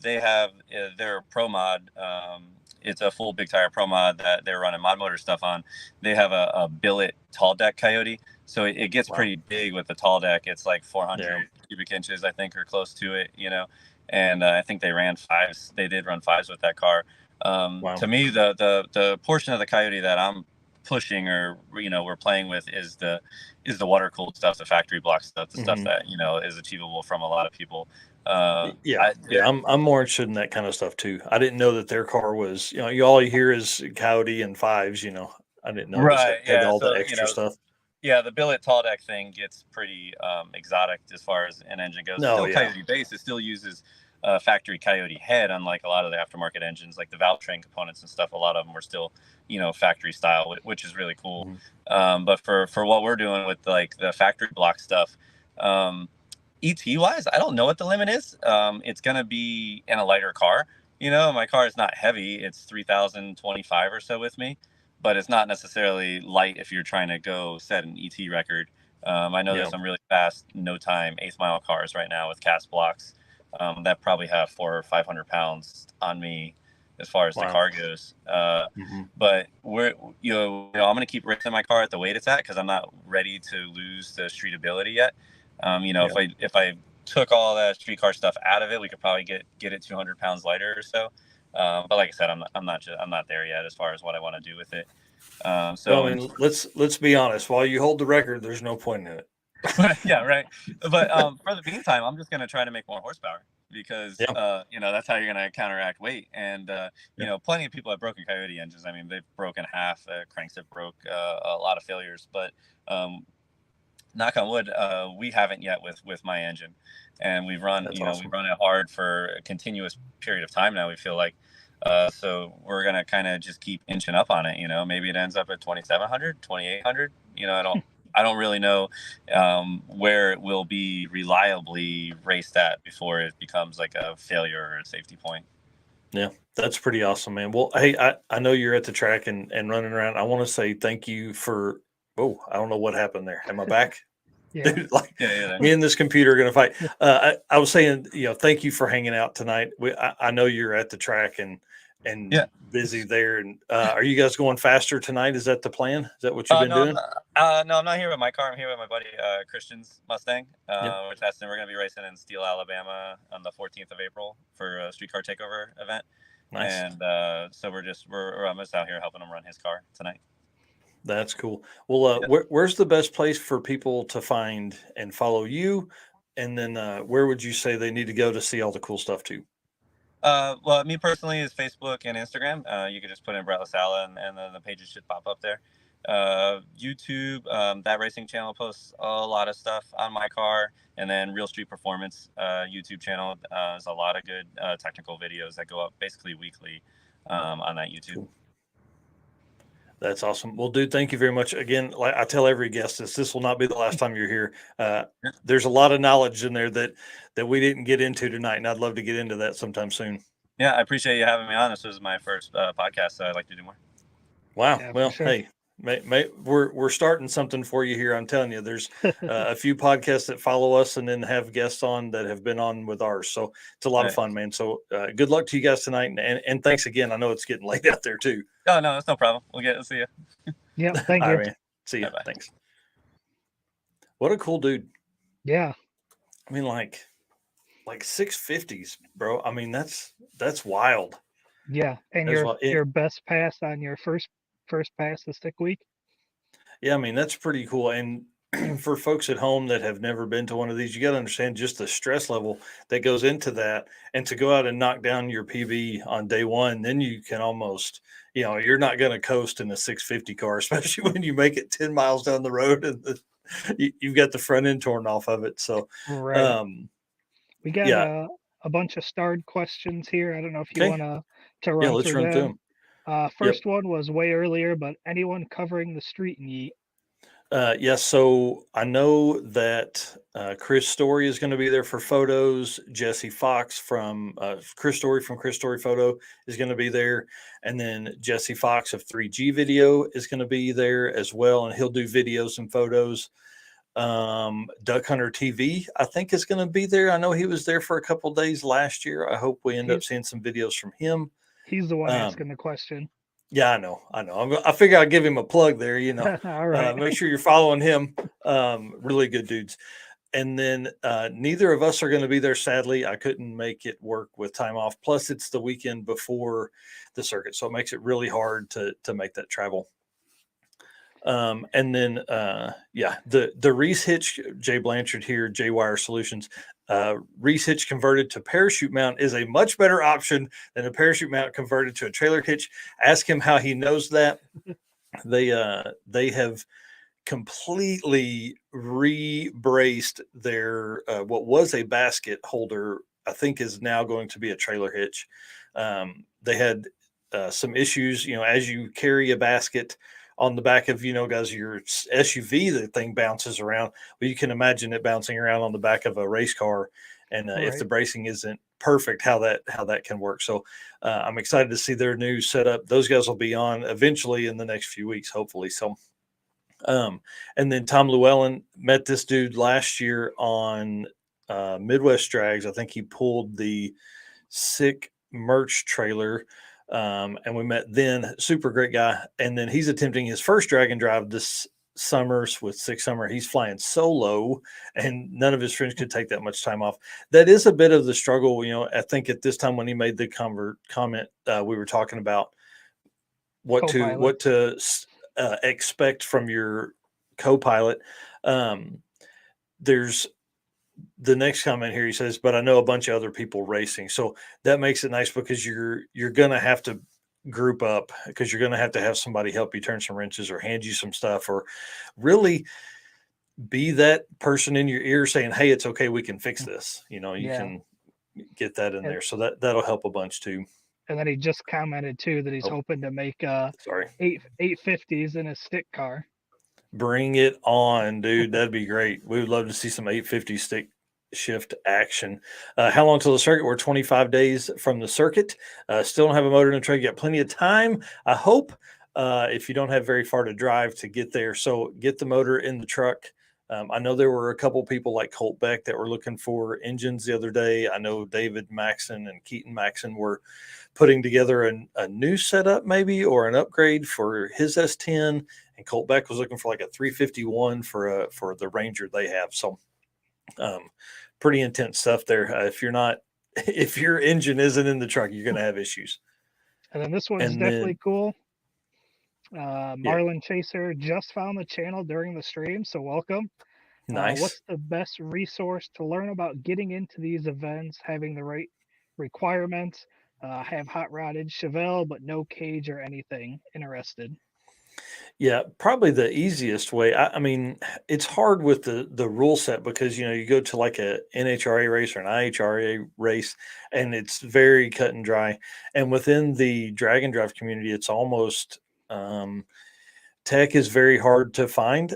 they have their Pro Mod. It's a full big tire Pro Mod that they're running mod motor stuff on. They have a billet tall deck Coyote. So it gets pretty big with the tall deck. It's like 400 cubic inches, I think, or close to it, you know. And I think they ran 5s. They did run 5s with that car. To me, the portion of the Coyote that I'm pushing or we're playing with is the water cooled stuff, the factory block stuff, the stuff that is achievable from a lot of people. I'm more interested in that kind of stuff too. I didn't know that their car was, all you hear is Coyote and 5s. I didn't know had all the extra stuff. Yeah, the billet tall deck thing gets pretty exotic as far as an engine goes. Coyote base, it still uses factory Coyote head, unlike a lot of the aftermarket engines, like the valve train components and stuff. A lot of them were still, factory style, which is really cool. But for what we're doing with like the factory block stuff, ET wise, I don't know what the limit is. It's gonna be in a lighter car. My car is not heavy. It's 3,025 or so with me. But it's not necessarily light if you're trying to go set an ET record. I know there's some really fast, no time 8th mile cars right now with cast blocks that probably have 400 or 500 pounds on me as far as the car goes. But I'm going to keep racing my car at the weight it's at because I'm not ready to lose the streetability yet. If I took all that street car stuff out of it, we could probably get it 200 pounds lighter or so. But like I said, I'm not there yet as far as what I want to do with it. Let's be honest. While you hold the record, there's no point in it. Yeah, right. But for the meantime, I'm just going to try to make more horsepower because that's how you're going to counteract weight. And plenty of people have broken Coyote engines. I mean, they've broken half. Cranks have broke a lot of failures. But knock on wood, we haven't yet with my engine. And we've run, we've run it hard for a continuous period of time now. We feel like, so we're gonna kind of just keep inching up on it. Maybe it ends up at 2,700, 2,800. I don't really know where it will be reliably raced at before it becomes like a failure or a safety point. Yeah, that's pretty awesome, man. Well, hey, I know you're at the track and running around. I want to say thank you for. Oh, I don't know what happened there. Am I back? Yeah. Dude, me and this computer are going to fight. I was saying, thank you for hanging out tonight. I know you're at the track and busy there. And are you guys going faster tonight? Is that the plan? Is that what you've been doing? No, I'm not here with my car. I'm here with my buddy Christian's Mustang. We're testing. We're going to be racing in Steele, Alabama on the 14th of April for a street car takeover event. Nice. And so I'm just out here helping him run his car tonight. That's cool. Well, where's the best place for people to find and follow you? And then where would you say they need to go to see all the cool stuff too? Well, me personally is Facebook and Instagram. You can just put in Brett LaSala and then the pages should pop up there. YouTube, that racing channel posts a lot of stuff on my car. And then Real Street Performance YouTube channel is a lot of good technical videos that go up basically weekly on that YouTube. Cool. That's awesome. Well, dude, thank you very much. Again, like I tell every guest this will not be the last time you're here. There's a lot of knowledge in there that we didn't get into tonight, and I'd love to get into that sometime soon. Yeah, I appreciate you having me on. This was my first podcast, so I'd like to do more. Wow. Yeah, well, sure. Hey, We're starting something for you here. I'm telling you, there's a few podcasts that follow us and then have guests on that have been on with ours. So it's a lot of fun, man. So good luck to you guys tonight, and thanks again. I know it's getting late out there too. Oh no, it's no problem. We'll see you. Yeah, thank All you. right, man. See you. Bye-bye. Thanks. What a cool dude. Yeah. I mean, like 650s, bro. I mean, that's wild. Yeah, and your best pass on your first pass the stick week. Yeah, I mean, that's pretty cool. And for folks at home that have never been to one of these, you got to understand just the stress level that goes into that. And to go out and knock down your PB on day one, then you can almost, you're not going to coast in a 650 car, especially when you make it 10 miles down the road and you've got the front end torn off of it. So, right. We got a bunch of starred questions here. I don't know if you want to run let's through run them. First Yep. one was way earlier, but anyone covering the street and yeet? Yes, so I know that Chris Story is going to be there for photos. Jesse Fox from Chris Story Photo is going to be there, and then Jesse Fox of 3G Video is going to be there as well, and he'll do videos and photos. Duck Hunter TV, I think, is going to be there. I know he was there for a couple days last year. I hope we end up seeing some videos from him. He's the one asking the question. Yeah, I know. I figure I'll give him a plug there, All right. make sure you're following him. Really good dudes. And then neither of us are going to be there. Sadly, I couldn't make it work with time off. Plus, it's the weekend before the circuit, so it makes it really hard to make that travel. And then, the Reese hitch, Jay Blanchard here, J Wire Solutions. Reese hitch converted to parachute mount is a much better option than a parachute mount converted to a trailer hitch. Ask him how he knows that. They have completely re-braced their what was a basket holder, I think is now going to be a trailer hitch. They had some issues, as you carry a basket on the back of, guys, your SUV, the thing bounces around. Well, you can imagine it bouncing around on the back of a race car. And if the bracing isn't perfect, how that can work. So I'm excited to see their new setup. Those guys will be on eventually in the next few weeks, hopefully. So, and then Tom Llewellyn met this dude last year on Midwest Drags. I think he pulled the Sick merch trailer. And we met then. Super great guy. And then he's attempting his first drag and drive this summer with Sick Summer. He's flying solo, and none of his friends could take that much time off. That is a bit of the struggle. I think at this time when he made the comment, we were talking about what to expect from your co-pilot. There's the next comment here. He says, but I know a bunch of other people racing. So that makes it nice because you're going to have to group up, because you're going to have somebody help you turn some wrenches or hand you some stuff, or really be that person in your ear saying, hey, it's okay, we can fix this. You can get that in there. So that'll help a bunch too. And then he just commented too that he's hoping to make 850s in his stick car. Bring it on, dude. That'd be great. We would love to see some 850 stick shift action. How long till the circuit? We're 25 days from the circuit. Still don't have a motor in the truck. You got plenty of time, I hope, if you don't have very far to drive to get there. So get the motor in the truck. I know there were a couple people like Colt Beck that were looking for engines the other day. I know David Maxon and Keaton Maxon were putting together a new setup maybe, or an upgrade for his S10. And Colt Beck was looking for like a 351 for the Ranger they have. So pretty intense stuff there. If your engine isn't in the truck, you're going to have issues. And then this one's definitely cool. Marlin Chaser just found the channel during the stream, so welcome. Nice. What's the best resource to learn about getting into these events, having the right requirements, have hot rodded Chevelle, but no cage or anything? Interested. Yeah, probably the easiest way. I mean, it's hard with the rule set because, you go to like a NHRA race or an IHRA race, and it's very cut and dry. And within the drag and drive community, it's almost tech is very hard to find.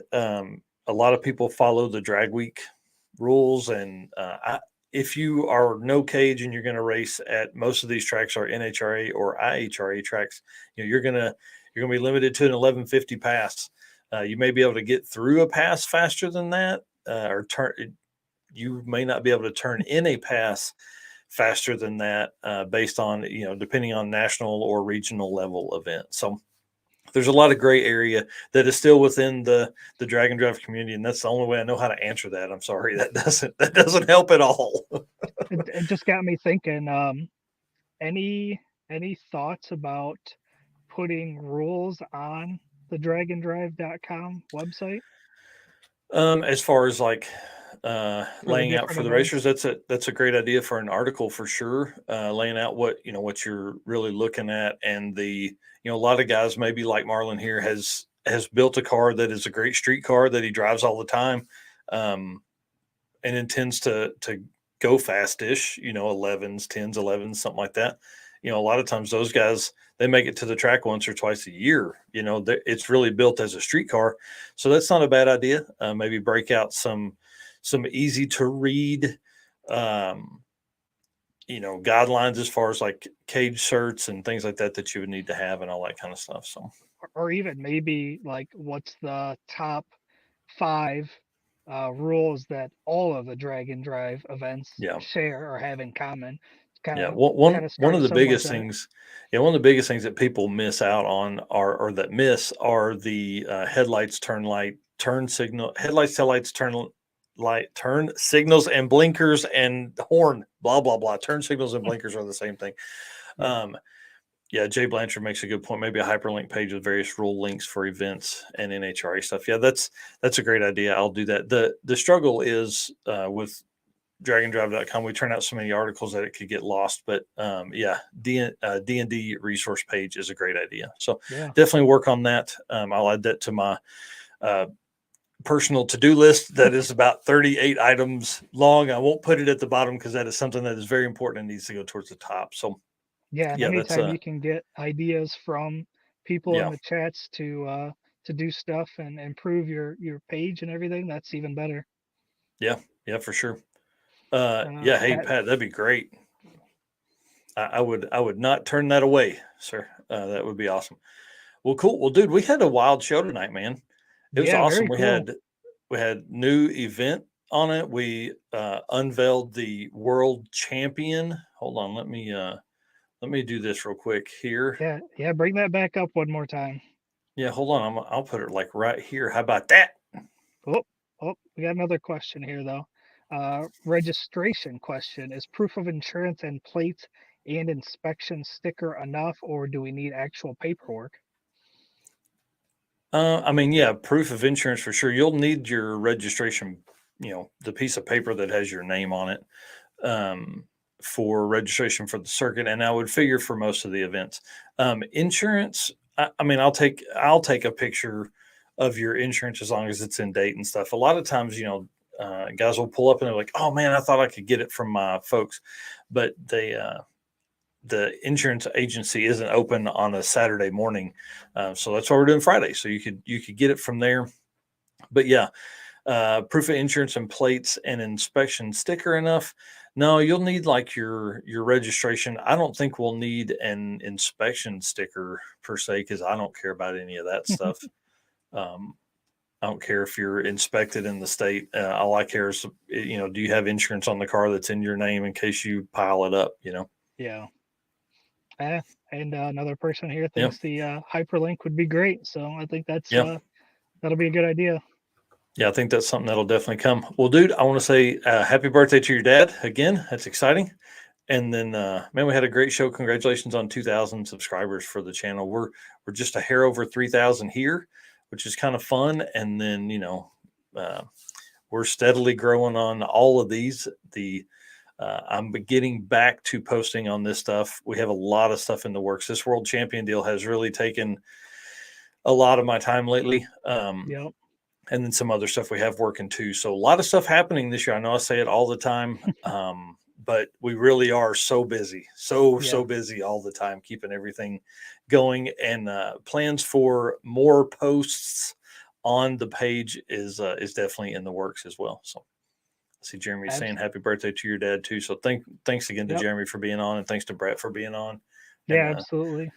A lot of people follow the drag week rules, and if you are no cage and you're going to race at most of these tracks are NHRA or IHRA tracks, you're going you're going to be limited to an 1150 pass. You may be able to get through a pass faster than that, or you may not be able to turn in a pass faster than that, based on, depending on national or regional level event. So there's a lot of gray area that is still within the drag and drive community, and that's the only way I know how to answer that. I'm sorry, that doesn't help at all. It just got me thinking. Any thoughts about putting rules on the dragondrive.com website As far as like for the laying out different for the racers, events? that's a great idea for an article for sure. Laying out what you're really looking at, and a lot of guys, maybe like Marlon here, has built a car that is a great street car that he drives all the time, and intends to go fastish, 11s, 10s, 11s, something like that. A lot of times those guys, they make it to the track once or twice a year. It's really built as a street car, so that's not a bad idea. Maybe break out some easy to read, guidelines as far as like cage certs and things like that you would need to have, and all that kind of stuff. So, Or even maybe like what's the top 5 rules that all of the drag and drive events yeah. share or have in common? Kind Yeah, of one of start the something like biggest that. things, one of the biggest things that people miss out on or that miss are the headlights, turn signal, headlights, taillights, turn signals, and blinkers, and horn, blah blah blah. Turn signals and blinkers are the same thing. Yeah. Yeah, Jay Blanchard makes a good point. Maybe a hyperlink page with various rule links for events and NHRA stuff. Yeah, that's a great idea. I'll do that. The struggle is with dragondrive.com, we turn out so many articles that it could get lost. But D&D resource page is a great idea. So Yeah. definitely work on that. I'll add that to my personal to-do list that is about 38 items long. I won't put it at the bottom because that is something that is very important and needs to go towards the top. So Yeah, and that's anytime you can get ideas from people in yeah. the chats to do stuff and improve your page and everything, that's even better. Yeah, for sure. Uh, Hey ha- Pat, that'd be great. I would not turn that away, sir. That would be awesome. Well, cool. Well, dude, we had a wild show tonight, man. It was yeah, awesome. very cool. We had new event on it. We unveiled the world champion. Hold on, let me do this real quick here. Yeah, bring that back up one more time. Yeah, hold on. I'll put it like right here. How about that? Oh, we got another question here though. Registration question: is proof of insurance and plates and inspection sticker enough, or do we need actual paperwork? Yeah, proof of insurance for sure. You'll need your registration, the piece of paper that has your name on it, for registration for the circuit. And I would figure for most of the events, insurance. I'll take a picture of your insurance as long as it's in date and stuff. A lot of times, guys will pull up and they're like, "Oh man, I thought I could get it from my folks," but the insurance agency isn't open on a Saturday morning, so that's why we're doing Friday. So you could get it from there. But yeah, proof of insurance and plates and inspection sticker enough. No, you'll need like your registration. I don't think we'll need an inspection sticker per se, because I don't care about any of that stuff. I don't care if you're inspected in the state. All I care is, do you have insurance on the car that's in your name in case you pile it up? Yeah. And another person here Yeah. thinks the hyperlink would be great. So I think that's Yeah. that'll be a good idea. Yeah, I think that's something that'll definitely come. Well, dude, I want to say happy birthday to your dad again. That's exciting. And then, man, we had a great show. Congratulations on 2,000 subscribers for the channel. We're just a hair over 3,000 here, which is kind of fun. And then, we're steadily growing on all of these. I'm getting back to posting on this stuff. We have a lot of stuff in the works. This world champion deal has really taken a lot of my time lately. Yep. And then some other stuff we have working too. So a lot of stuff happening this year. I know I say it all the time, but we really are so busy, so busy all the time, keeping everything going. And plans for more posts on the page is definitely in the works as well. So I see Jeremy saying happy birthday to your dad too. So thanks again to Jeremy for being on, and thanks to Brett for being on. Yeah, And, absolutely.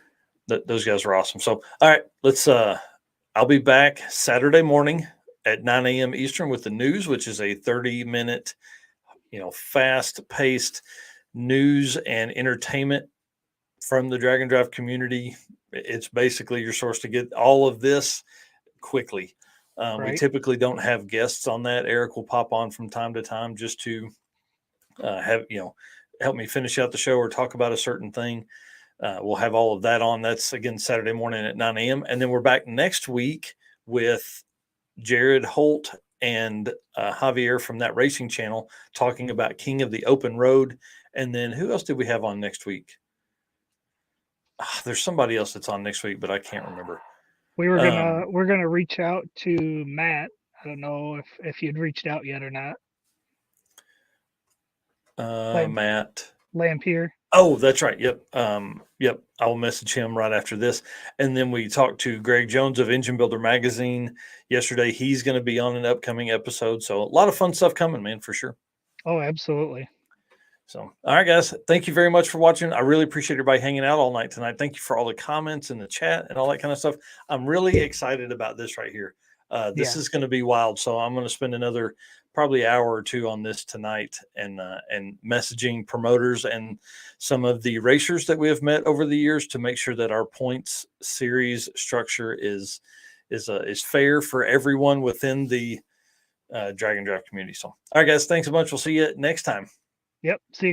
those guys are awesome. So, all right, let's. I'll be back Saturday morning at 9 a.m. Eastern with the news, which is a 30-minute, fast-paced news and entertainment from the Drag and Drive community. It's basically your source to get all of this quickly. We typically don't have guests on that. Eric will pop on from time to time just to help me finish out the show or talk about a certain thing. We'll have all of that on. That's, again, Saturday morning at 9 a.m. And then we're back next week with Jared Holt and Javier from That Racing Channel talking about King of the Open Road. And then who else did we have on next week? There's somebody else that's on next week, but I can't remember. We're gonna reach out to Matt. I don't know if you'd reached out yet or not. Matt Lampier. Oh, that's right. Yep. Yep. I'll message him right after this. And then we talked to Greg Jones of Engine Builder Magazine yesterday. He's going to be on an upcoming episode. So a lot of fun stuff coming, man, for sure. Oh, absolutely. So, all right, guys, thank you very much for watching. I really appreciate everybody hanging out all night tonight. Thank you for all the comments in the chat and all that kind of stuff. I'm really excited about this right here. This is going to be wild. So I'm going to spend another probably hour or two on this tonight and messaging promoters and some of the racers that we have met over the years to make sure that our points series structure is fair for everyone within the Drag and Drive community. So, all right, guys, thanks a bunch. We'll see you next time. Yep. See you guys.